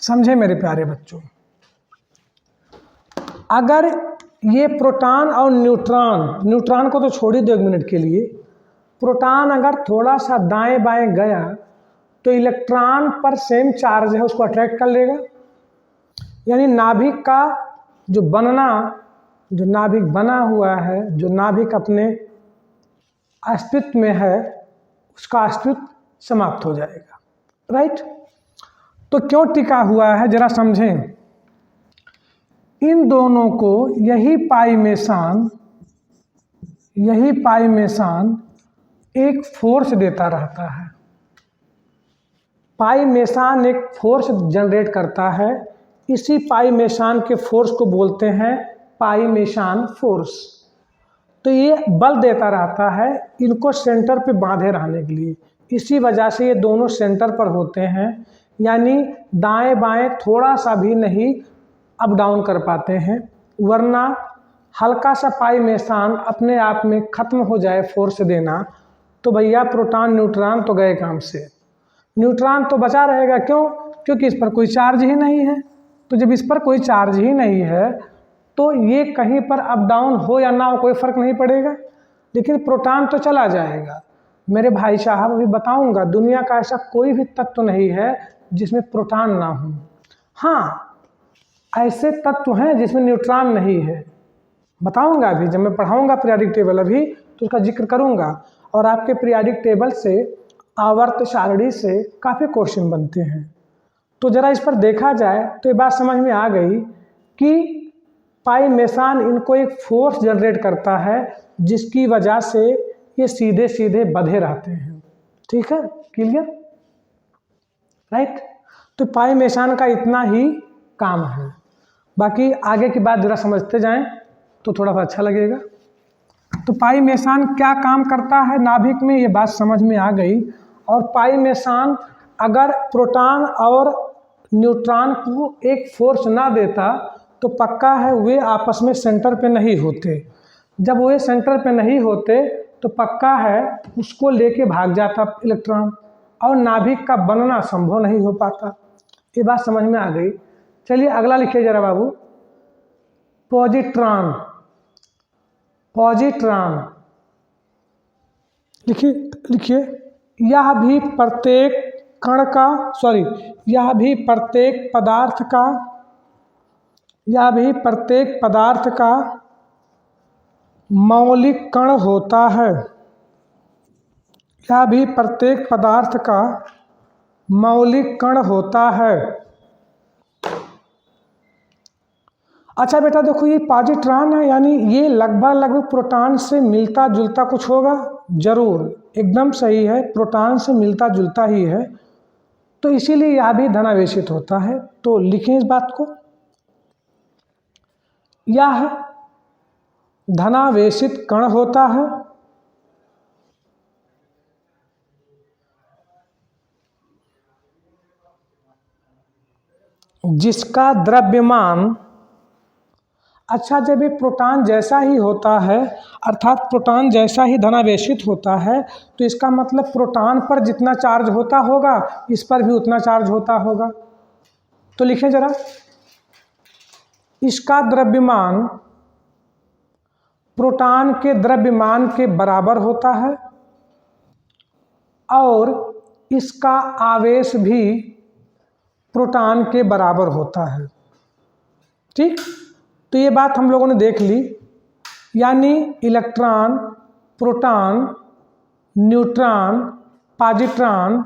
समझें मेरे प्यारे बच्चों। अगर ये प्रोटॉन और न्यूट्रॉन को तो छोड़ ही दो एक मिनट के लिए, प्रोटॉन अगर थोड़ा सा दाएं बाएं गया तो इलेक्ट्रॉन पर सेम चार्ज है, उसको अट्रैक्ट कर लेगा। यानी नाभिक का जो नाभिक बना हुआ है, जो नाभिक अपने अस्तित्व में है, उसका अस्तित्व समाप्त हो जाएगा। राइट? तो क्यों टिका हुआ है, जरा समझें। इन दोनों को यही पाई मेसान एक फोर्स देता रहता है। पाई मेसान एक फोर्स जनरेट करता है। इसी पाई मेसान के फोर्स को बोलते हैं पाई मेसान फोर्स। तो ये बल देता रहता है इनको सेंटर पे बांधे रहने के लिए। इसी वजह से ये दोनों सेंटर पर होते हैं, यानी दाएं बाएं थोड़ा सा भी नहीं अप डाउन कर पाते हैं। वरना हल्का सा पाई मेसान अपने आप में ख़त्म हो जाए फोर्स देना तो भैया प्रोटॉन न्यूट्रॉन तो गए काम से। न्यूट्रॉन तो बचा रहेगा, क्यों? क्योंकि इस पर कोई चार्ज ही नहीं है। तो जब इस पर कोई चार्ज ही नहीं है तो ये कहीं पर अप डाउन हो या ना हो कोई फ़र्क नहीं पड़ेगा, लेकिन प्रोटॉन तो चला जाएगा। मेरे भाई साहब अभी बताऊंगा, दुनिया का ऐसा कोई भी तत्व नहीं है जिसमें प्रोटॉन ना हो। हाँ, ऐसे तत्व हैं जिसमें न्यूट्रॉन नहीं है, बताऊंगा अभी जब मैं पढ़ाऊंगा पीरियोडिक टेबल, अभी तो उसका जिक्र करूंगा। और आपके पीरियोडिक टेबल से, आवर्त सारणी से काफ़ी क्वेश्चन बनते हैं। तो ज़रा इस पर देखा जाए तो ये बात समझ में आ गई कि पाई मेसान इनको एक फोर्स जनरेट करता है जिसकी वजह से ये सीधे सीधे बंधे रहते हैं। ठीक है, क्लियर? राइट? तो पाई मेसान का इतना ही काम है। बाकी आगे की बात जरा समझते जाएं तो थोड़ा सा अच्छा लगेगा। तो पाई मेसान क्या काम करता है नाभिक में, ये बात समझ में आ गई। और पाई मेसान अगर प्रोटॉन और न्यूट्रॉन को एक फोर्स ना देता तो पक्का है वे आपस में सेंटर पे नहीं होते। जब वे सेंटर पे नहीं होते तो पक्का है उसको लेके भाग जाता इलेक्ट्रॉन और नाभिक का बनना संभव नहीं हो पाता। ये बात समझ में आ गई। चलिए अगला लिखिए जरा बाबू, पॉजिट्रॉन। लिखिए यह भी प्रत्येक पदार्थ का मौलिक कण होता है। यह भी प्रत्येक पदार्थ का मौलिक कण होता है। अच्छा बेटा देखो, ये पॉजिट्रॉन है, यानी ये लगभग प्रोटॉन से मिलता जुलता कुछ होगा। जरूर, एकदम सही है, प्रोटॉन से मिलता जुलता ही है। तो इसीलिए यह भी धनावेशित होता है। तो लिखें इस बात को, यह धनावेशित कण होता है। जिसका द्रव्यमान, अच्छा जब ये प्रोटॉन जैसा ही होता है, अर्थात प्रोटॉन जैसा ही धनावेशित होता है, तो इसका मतलब प्रोटॉन पर जितना चार्ज होता होगा इस पर भी उतना चार्ज होता होगा। तो लिखें जरा, इसका द्रव्यमान प्रोटॉन के द्रव्यमान के बराबर होता है और इसका आवेश भी प्रोटॉन के बराबर होता है। ठीक, तो ये बात हम लोगों ने देख ली, यानी इलेक्ट्रॉन, प्रोटॉन, न्यूट्रॉन, पॉजिट्रॉन,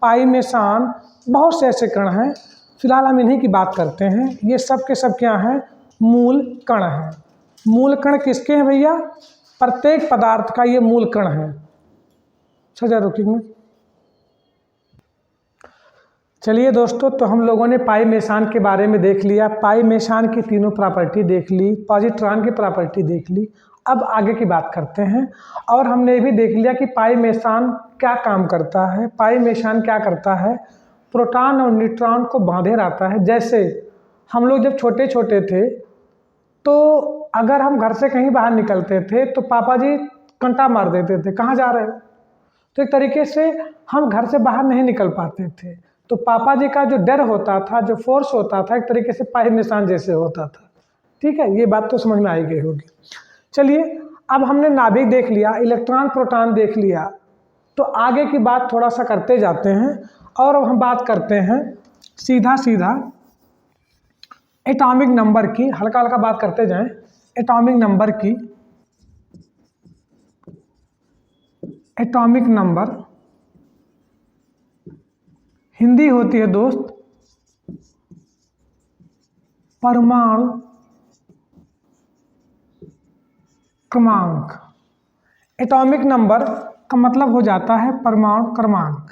पाई मेसान, बहुत से ऐसे कण हैं। फिलहाल हम इन्हीं की बात करते हैं। ये सब के सब क्या हैं? मूल कण हैं। मूल कण किसके हैं भैया? प्रत्येक पदार्थ का ये मूल कण है। अच्छा रुकिए, चलिए दोस्तों, तो हम लोगों ने पाई मेसान के बारे में देख लिया। पाई मेसान की तीनों प्रॉपर्टी देख ली, पॉजिट्रॉन की प्रॉपर्टी देख ली। अब आगे की बात करते हैं। और हमने ये भी देख लिया कि पाई मेसान क्या काम करता है। पाई मेसान क्या करता है? प्रोटॉन और न्यूट्रॉन को बांधे रहता है। जैसे हम लोग जब छोटे छोटे थे तो अगर हम घर से कहीं बाहर निकलते थे तो पापा जी कंटा मार देते थे, कहाँ जा रहे हो? तो एक तरीके से हम घर से बाहर नहीं निकल पाते थे। तो पापा जी का जो डर होता था, जो फोर्स होता था, एक तरीके से पाई मेसान जैसे होता था। ठीक है, ये बात तो समझ में आई गई होगी। चलिए, अब हमने नाभिक देख लिया, इलेक्ट्रॉन प्रोटॉन देख लिया, तो आगे की बात थोड़ा सा करते जाते हैं। और अब हम बात करते हैं सीधा सीधा एटॉमिक नंबर की। हल्का हल्का बात करते जाएं एटॉमिक नंबर की। एटॉमिक नंबर हिंदी होती है दोस्त परमाणु क्रमांक। एटॉमिक नंबर का मतलब हो जाता है परमाणु क्रमांक।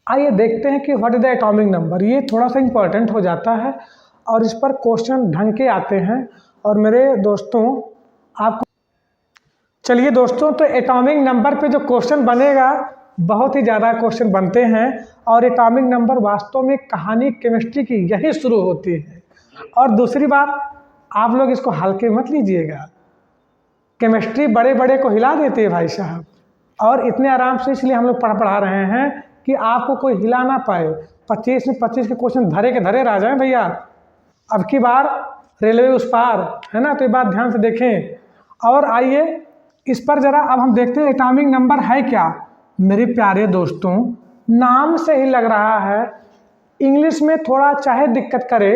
आइए देखते हैं कि what is the atomic number. ये थोड़ा सा इंपॉर्टेंट हो जाता है और इस पर क्वेश्चन ढंग के आते हैं। और मेरे दोस्तों, आपको चलिए दोस्तों, तो एटॉमिक नंबर पे जो क्वेश्चन बनेगा, बहुत ही ज़्यादा क्वेश्चन बनते हैं। और एटॉमिक नंबर वास्तव में कहानी केमिस्ट्री की यही शुरू होती है। और दूसरी बात, आप लोग इसको हल्के मत लीजिएगा। केमिस्ट्री बड़े बड़े को हिला देती है भाई साहब। और इतने आराम से इसलिए हम लोग पढ़ा रहे हैं कि आपको कोई हिला ना पाए। 25 में 25 के क्वेश्चन धरे के धरे रह जाएं भैया। अब की बार रेलवे उस पार है ना, तो ये बात ध्यान से देखें। और आइए इस पर ज़रा अब हम देखते हैं एटॉमिक नंबर है क्या। मेरे प्यारे दोस्तों, नाम से ही लग रहा है, इंग्लिश में थोड़ा चाहे दिक्कत करे,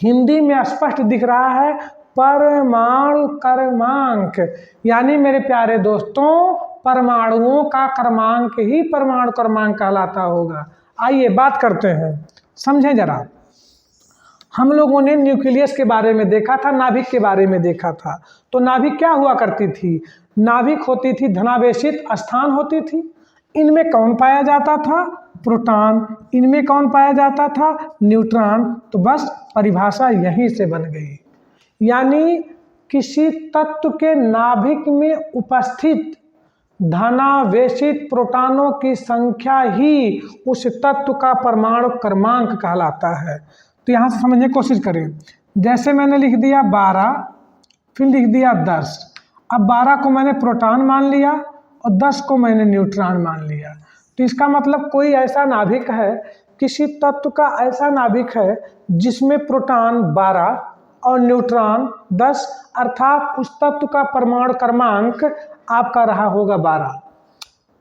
हिंदी में स्पष्ट दिख रहा है परमाणु क्रमांक। यानी मेरे प्यारे दोस्तों, परमाणुओं का क्रमांक ही परमाणु क्रमांक कहलाता होगा। आइए बात करते हैं, समझें जरा। हम लोगों ने न्यूक्लियस के बारे में देखा था, नाभिक के बारे में देखा था। तो नाभिक क्या हुआ करती थी? नाभिक होती थी धनावेशित स्थान होती थी। इनमें कौन पाया जाता था? प्रोटॉन। इनमें कौन पाया जाता था? न्यूट्रॉन। तो बस परिभाषा यहीं से बन गई। यानी किसी तत्व के नाभिक में उपस्थित धनावेशित प्रोटॉनों की संख्या ही उस तत्व का परमाणु क्रमांक कहलाता है। तो यहाँ से समझने की कोशिश करें। जैसे मैंने लिख दिया 12, फिर लिख दिया 10। अब 12 को मैंने प्रोटॉन मान लिया और 10 को मैंने न्यूट्रॉन मान लिया। तो इसका मतलब कोई ऐसा नाभिक है, किसी तत्व का ऐसा नाभिक है जिसमें प्रोटॉन 12 और न्यूट्रॉन 10, अर्थात उस तत्व का परमाणु क्रमांक आपका रहा होगा 12।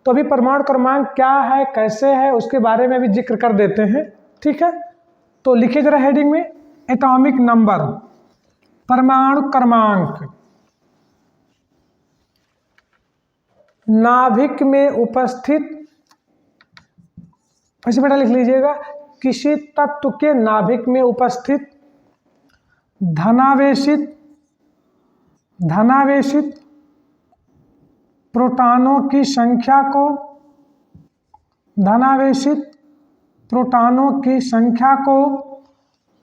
तो अभी परमाणु क्रमांक क्या है, कैसे है, उसके बारे में भी जिक्र कर देते हैं। ठीक है, तो लिखिए जरा हेडिंग में, एटॉमिक नंबर परमाणु क्रमांक नाभिक में उपस्थित, ऐसे बेटा लिख लीजिएगा, किसी तत्व के नाभिक में उपस्थित धनावेशित प्रोटॉनों की संख्या को, धनावेशित प्रोटॉनों की संख्या को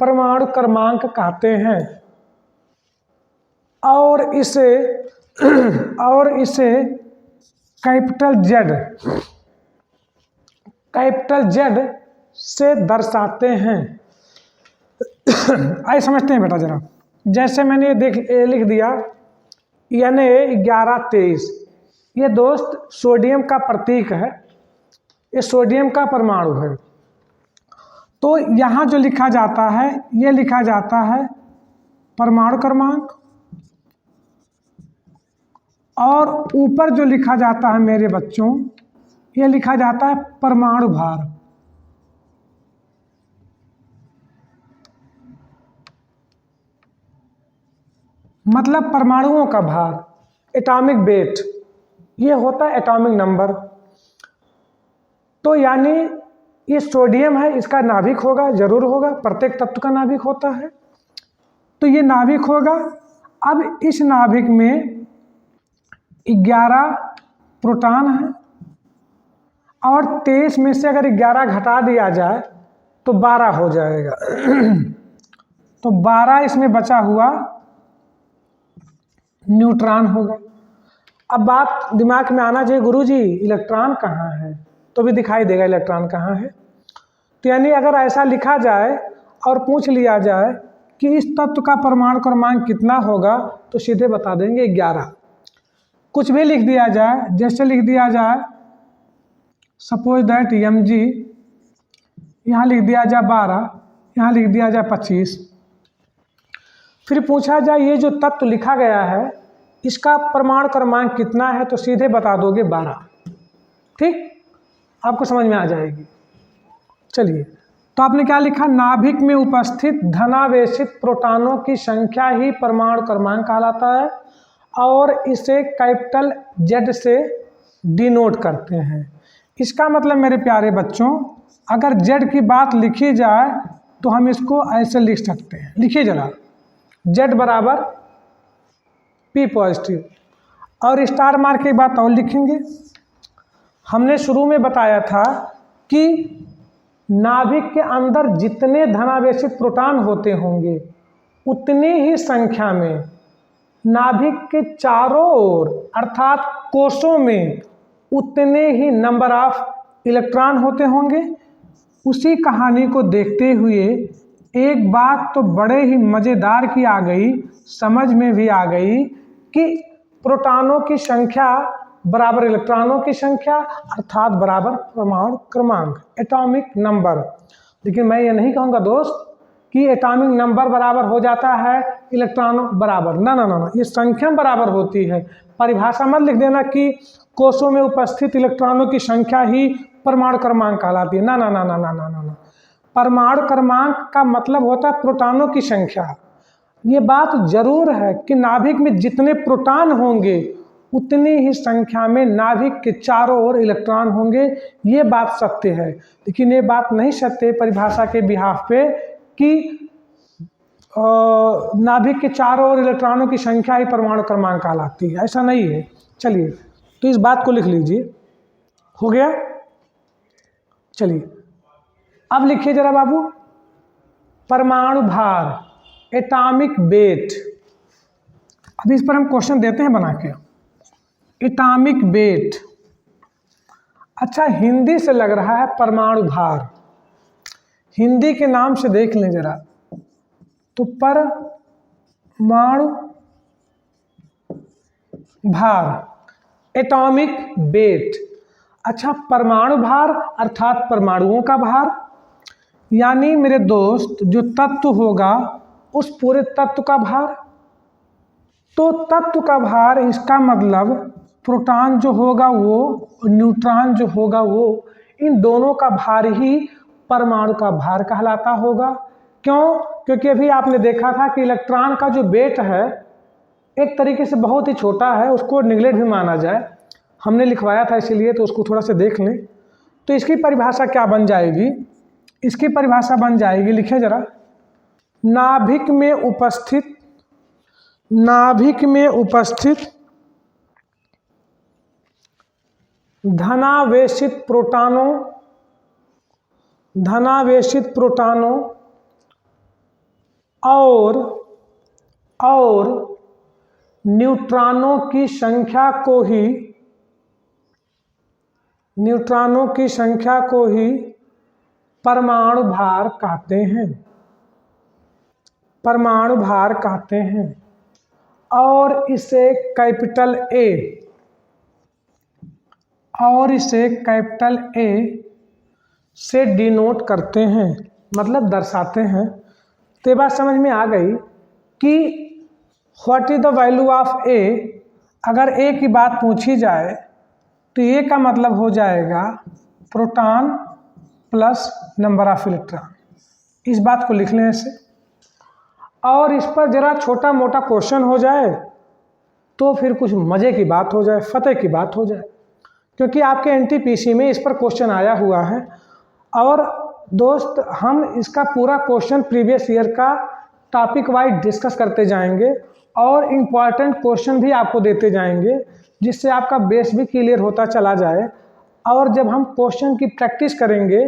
परमाणु क्रमांक कहते हैं। और इसे कैपिटल जेड से दर्शाते हैं। आइए समझते हैं बेटा जरा। जैसे मैंने ये लिख दिया Na1123, ये दोस्त सोडियम का प्रतीक है, ये सोडियम का परमाणु है। तो यहाँ जो लिखा जाता है, ये लिखा जाता है परमाणु क्रमांक। और ऊपर जो लिखा जाता है मेरे बच्चों, ये लिखा जाता है परमाणु भार। मतलब परमाणुओं का भार, एटॉमिक वेट, ये होता है एटॉमिक नंबर। तो यानी ये सोडियम है, इसका नाभिक होगा, जरूर होगा, प्रत्येक तत्व का नाभिक होता है, तो ये नाभिक होगा। अब इस नाभिक में 11 प्रोटॉन है और 23 में से अगर 11 घटा दिया जाए तो 12 हो जाएगा। तो 12 इसमें बचा हुआ न्यूट्रॉन होगा। अब बात दिमाग में आना चाहिए, गुरुजी इलेक्ट्रॉन कहाँ है, तो भी दिखाई देगा इलेक्ट्रॉन कहाँ है। तो यानी अगर ऐसा लिखा जाए और पूछ लिया जाए कि इस तत्व का परमाणु क्रमांक कितना होगा, तो सीधे बता देंगे 11। कुछ भी लिख दिया जाए, जैसे लिख दिया जाए सपोज दैट Mg, यहाँ लिख दिया जाए 12, यहाँ लिख दिया जाए 25। फिर पूछा जाए ये जो तत्व लिखा गया है इसका परमाणु क्रमांक कितना है, तो सीधे बता दोगे 12। ठीक, आपको समझ में आ जाएगी। चलिए, तो आपने क्या लिखा, नाभिक में उपस्थित धनावेशित प्रोटॉनों की संख्या ही परमाणु क्रमांक कहलाता है और इसे कैपिटल Z से डिनोट करते हैं। इसका मतलब मेरे प्यारे बच्चों, अगर Z की बात लिखी जाए तो हम इसको ऐसे लिख सकते हैं। लिखिए जरा, Z बराबर P पॉजिटिव और स्टार मार्क की बात और लिखेंगे। हमने शुरू में बताया था कि नाभिक के अंदर जितने धनावेशित प्रोटॉन होते होंगे उतनी ही संख्या में नाभिक के चारों ओर अर्थात कोषों में उतने ही नंबर ऑफ इलेक्ट्रॉन होते होंगे। उसी कहानी को देखते हुए एक बात तो बड़े ही मज़ेदार की आ गई, समझ में भी आ गई कि प्रोटॉनों की संख्या बराबर इलेक्ट्रॉनों की संख्या अर्थात बराबर परमाणु क्रमांक, एटॉमिक नंबर। लेकिन मैं ये नहीं कहूँगा दोस्त कि एटॉमिक नंबर बराबर हो जाता है इलेक्ट्रॉनों बराबर, ना ना ना ना, ये संख्या बराबर होती है। परिभाषा मत लिख देना कि कोषों में उपस्थित इलेक्ट्रॉनों की संख्या ही परमाणु क्रमांक कहलाती है, ना ना ना ना ना ना ना। परमाणु क्रमांक का मतलब होता है प्रोटॉनों की संख्या। ये बात जरूर है कि नाभिक में जितने प्रोटॉन होंगे उतनी ही संख्या में नाभिक के चारों ओर इलेक्ट्रॉन होंगे, ये बात सत्य है। लेकिन ये बात नहीं सत्य परिभाषा के बिहाफ पे कि नाभिक के चारों ओर इलेक्ट्रॉनों की संख्या ही परमाणु क्रमांक कहलाती है, ऐसा नहीं है। चलिए, तो इस बात को लिख लीजिए, हो गया। चलिए, अब लिखिए जरा बाबू, परमाणु भार, एटॉमिक वेट। अब इस पर हम क्वेश्चन देते हैं बना के। एटॉमिक वेट, अच्छा हिंदी से लग रहा है परमाणु भार, हिंदी के नाम से देख लें जरा, तो परमाणु भार, एटॉमिक वेट। अच्छा, परमाणु भार अर्थात परमाणुओं का भार, यानी मेरे दोस्त जो तत्व होगा उस पूरे तत्व का भार। तो तत्व का भार, इसका मतलब प्रोटॉन जो होगा वो, न्यूट्रॉन जो होगा वो, इन दोनों का भार ही परमाणु का भार कहलाता होगा। क्यों? क्योंकि अभी आपने देखा था कि इलेक्ट्रॉन का जो वेट है एक तरीके से बहुत ही छोटा है, उसको निगलेक्ट भी माना जाए, हमने लिखवाया था इसीलिए, तो उसको थोड़ा सा देख लें। तो इसकी परिभाषा क्या बन जाएगी, इसकी परिभाषा बन जाएगी, लिखें जरा, नाभिक में उपस्थित, नाभिक में उपस्थित धनावेशित प्रोटॉनों, धनावेशित प्रोटॉनों और न्यूट्रॉनों की संख्या को ही, न्यूट्रॉनों की संख्या को ही परमाणु भार कहते हैं, परमाणु भार कहते हैं। और इसे कैपिटल ए, और इसे कैपिटल ए से डिनोट करते हैं, मतलब दर्शाते हैं। तो ये बात समझ में आ गई कि what is the value of A अगर ए की बात पूछी जाए तो ए का मतलब हो जाएगा proton plus number of electron. इस बात को लिख लें ऐसे। और इस पर ज़रा छोटा मोटा क्वेश्चन हो जाए तो फिर कुछ मज़े की बात हो जाए, फतेह की बात हो जाए, क्योंकि आपके एनटीपीसी में इस पर क्वेश्चन आया हुआ है। और दोस्त, हम इसका पूरा क्वेश्चन प्रीवियस ईयर का टॉपिक वाइज डिस्कस करते जाएंगे और इम्पॉर्टेंट क्वेश्चन भी आपको देते जाएंगे, जिससे आपका बेस भी क्लियर होता चला जाए। और जब हम क्वेश्चन की प्रैक्टिस करेंगे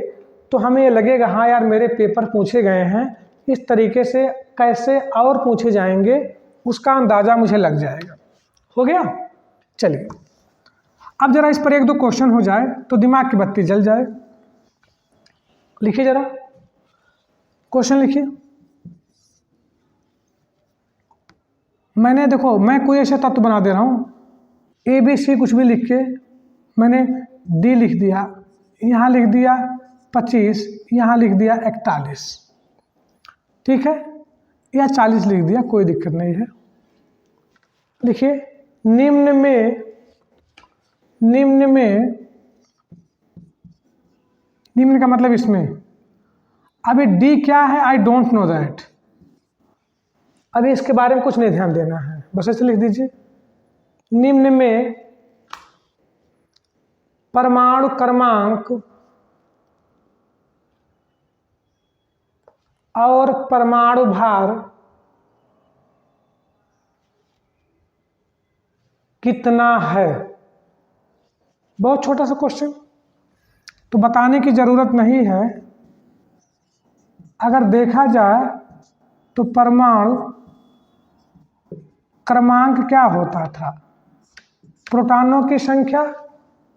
तो हमें ये लगेगा हाँ यार मेरे पेपर पूछे गए हैं, इस तरीके से कैसे और पूछे जाएंगे उसका अंदाज़ा मुझे लग जाएगा। हो गया? चलिए अब ज़रा इस पर एक दो क्वेश्चन हो जाए तो दिमाग की बत्ती जल जाए। लिखिए ज़रा क्वेश्चन लिखिए। मैंने देखो, मैं कोई ऐसा तत्व बना दे रहा हूँ, ए बी सी कुछ भी लिख के मैंने डी लिख दिया, यहाँ लिख दिया 25, यहाँ लिख दिया 41, ठीक है, या 40 लिख दिया, कोई दिक्कत नहीं है। लिखिए निम्न का मतलब इसमें, अभी डी क्या है आई डोंट नो दैट, अभी इसके बारे में कुछ नहीं ध्यान देना है, बस ऐसे लिख दीजिए। निम्न में परमाणु क्रमांक और परमाणु भार कितना है। बहुत छोटा सा क्वेश्चन, तो बताने की ज़रूरत नहीं है। अगर देखा जाए तो परमाणु क्रमांक क्या होता था, प्रोटॉनों की संख्या,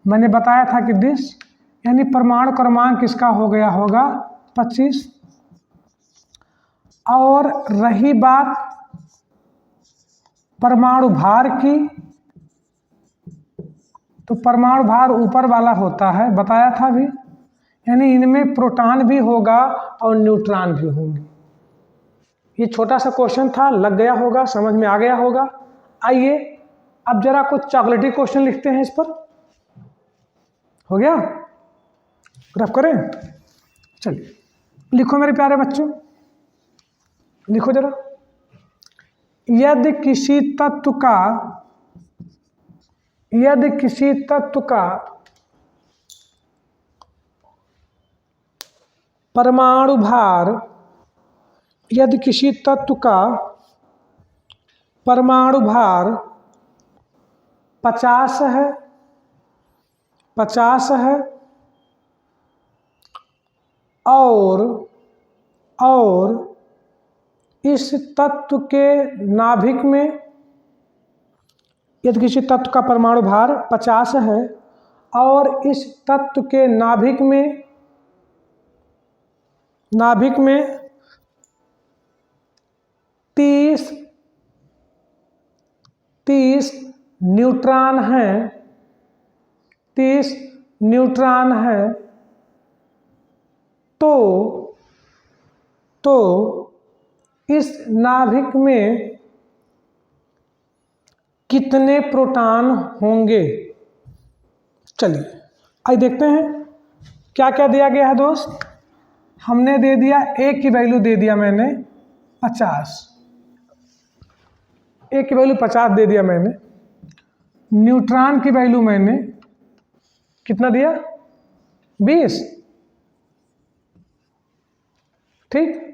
मैंने बताया था कि 10, यानी परमाणु क्रमांक इसका हो गया होगा 25। और रही बात परमाणु भार की, तो परमाणु भार ऊपर वाला होता है, बताया था भी, यानी इनमें प्रोटॉन भी होगा और न्यूट्रॉन भी होंगे। ये छोटा सा क्वेश्चन था, लग गया होगा, समझ में आ गया होगा। आइए अब जरा कुछ चॉकलेटी क्वेश्चन लिखते हैं इस पर। हो गया? रफ करें? चलिए लिखो मेरे प्यारे बच्चों, लिखो जरा। यदि किसी तत्व का परमाणु भार, यदि किसी तत्व का परमाणु भार 50 है और इस तत्व के नाभिक में, यदि किसी तत्व का परमाणु भार 50 है और इस तत्व के नाभिक में 30 न्यूट्रॉन हैं, 30 न्यूट्रॉन हैं, तो इस नाभिक में कितने प्रोटॉन होंगे। चलिए आइए देखते हैं क्या क्या दिया गया है दोस्त। हमने दे दिया ए की वैल्यू दे दिया मैंने 50, ए की वैल्यू 50 दे दिया मैंने। न्यूट्रॉन की वैल्यू मैंने कितना दिया, 20, ठीक।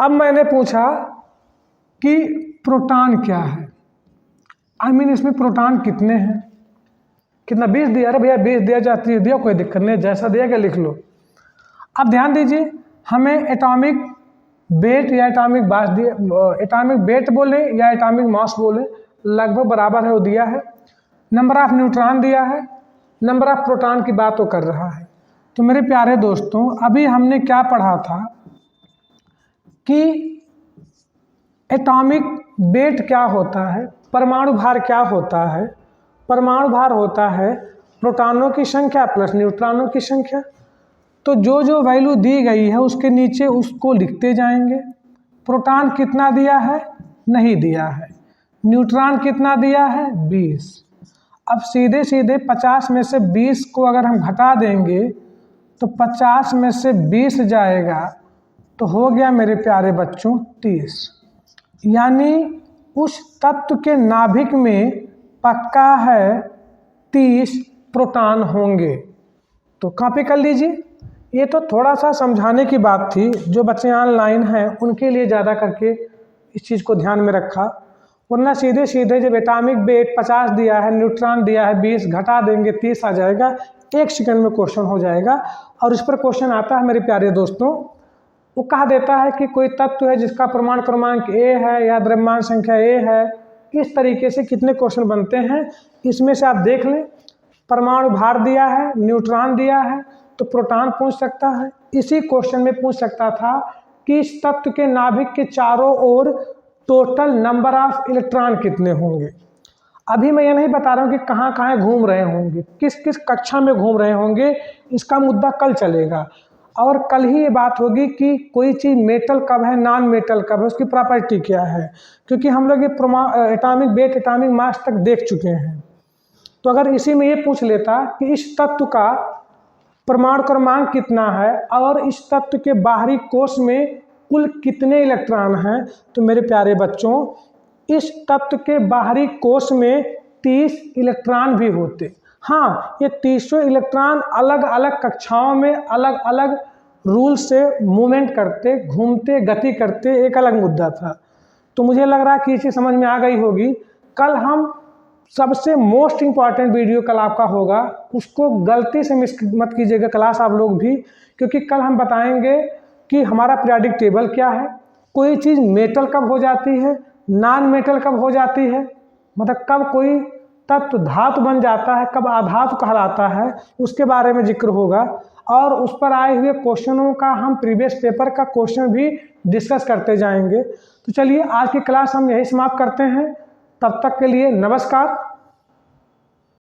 अब मैंने पूछा कि प्रोटॉन क्या है, इसमें प्रोटॉन कितने हैं, कितना, 20 दिया। अरे भैया 20 दिया, जाती है दिया, कोई दिक्कत नहीं, जैसा दिया क्या लिख लो। अब ध्यान दीजिए, हमें एटॉमिक वेट या एटॉमिक मास दिया, एटॉमिक वेट बोले या एटॉमिक मास बोले, लगभग बराबर है, वो दिया है। नंबर ऑफ न्यूट्रॉन दिया है, नंबर ऑफ प्रोटॉन की बात वो कर रहा है। तो मेरे प्यारे दोस्तों, अभी हमने क्या पढ़ा था कि एटॉमिक वेट क्या होता है, परमाणु भार क्या होता है। परमाणु भार होता है प्रोटॉनों की संख्या प्लस न्यूट्रॉनों की संख्या। तो जो जो वैल्यू दी गई है उसके नीचे उसको लिखते जाएंगे। प्रोटॉन कितना दिया है, नहीं दिया है, न्यूट्रॉन कितना दिया है 20। अब सीधे सीधे 50 में से 20 को अगर हम घटा देंगे तो 50 में से 20 जाएगा तो हो गया मेरे प्यारे बच्चों 30। यानी उस तत्व के नाभिक में पक्का है 30 प्रोटॉन होंगे। तो कॉपी कर लीजिए। ये तो थोड़ा सा समझाने की बात थी, जो बच्चे ऑनलाइन हैं उनके लिए ज़्यादा करके इस चीज़ को ध्यान में रखा, वरना सीधे सीधे जब एटॉमिक वेट 50 दिया है, न्यूट्रॉन दिया है 20, घटा देंगे 30 आ जाएगा, 1 सेकंड में क्वेश्चन हो जाएगा। और इस पर क्वेश्चन आता है मेरे प्यारे दोस्तों, वो कहा देता है कि कोई तत्व है जिसका परमाणु क्रमांक A है या द्रव्यमान संख्या A है। इस तरीके से कितने क्वेश्चन बनते हैं, इसमें से आप देख लें। परमाणु भार दिया है, न्यूट्रॉन दिया है, तो प्रोटॉन पूछ सकता है। इसी क्वेश्चन में पूछ सकता था कि इस तत्व के नाभिक के चारों ओर टोटल नंबर ऑफ इलेक्ट्रॉन कितने होंगे। अभी मैं ये नहीं बता रहा हूँ कि कहाँ कहाँ घूम रहे होंगे, किस किस कक्षा में घूम रहे होंगे, इसका मुद्दा कल चलेगा। और कल ही ये बात होगी कि कोई चीज़ मेटल कब है, नॉन मेटल कब है, उसकी प्रॉपर्टी क्या है, क्योंकि हम लोग ये एटॉमिक वेट, एटॉमिक मास तक देख चुके हैं। तो अगर इसी में ये पूछ लेता कि इस तत्व का परमाणु क्रमांक कितना है और इस तत्व के बाहरी कोश में कुल कितने इलेक्ट्रॉन हैं, तो मेरे प्यारे बच्चों इस तत्व के बाहरी कोश में 30 इलेक्ट्रॉन भी होते। हाँ, ये 30 इलेक्ट्रॉन अलग अलग कक्षाओं में अलग अलग रूल से मूवमेंट करते, घूमते, गति करते, एक अलग मुद्दा था। तो मुझे लग रहा है कि ये चीज़ समझ में आ गई होगी। कल हम सबसे मोस्ट इम्पॉर्टेंट वीडियो कल आपका होगा, उसको गलती से मिस मत कीजिएगा क्लास आप लोग भी, क्योंकि कल हम बताएंगे कि हमारा पीरियोडिक टेबल क्या है, कोई चीज़ मेटल कब हो जाती है, नॉन मेटल कब हो जाती है, मतलब कब कोई तत्व धातु बन जाता है, कब अधातु कहलाता है, उसके बारे में जिक्र होगा। और उस पर आए हुए क्वेश्चनों का हम प्रीवियस पेपर का क्वेश्चन भी डिस्कस करते जाएंगे। तो चलिए आज की क्लास हम यही समाप्त करते हैं। तब तक के लिए नमस्कार।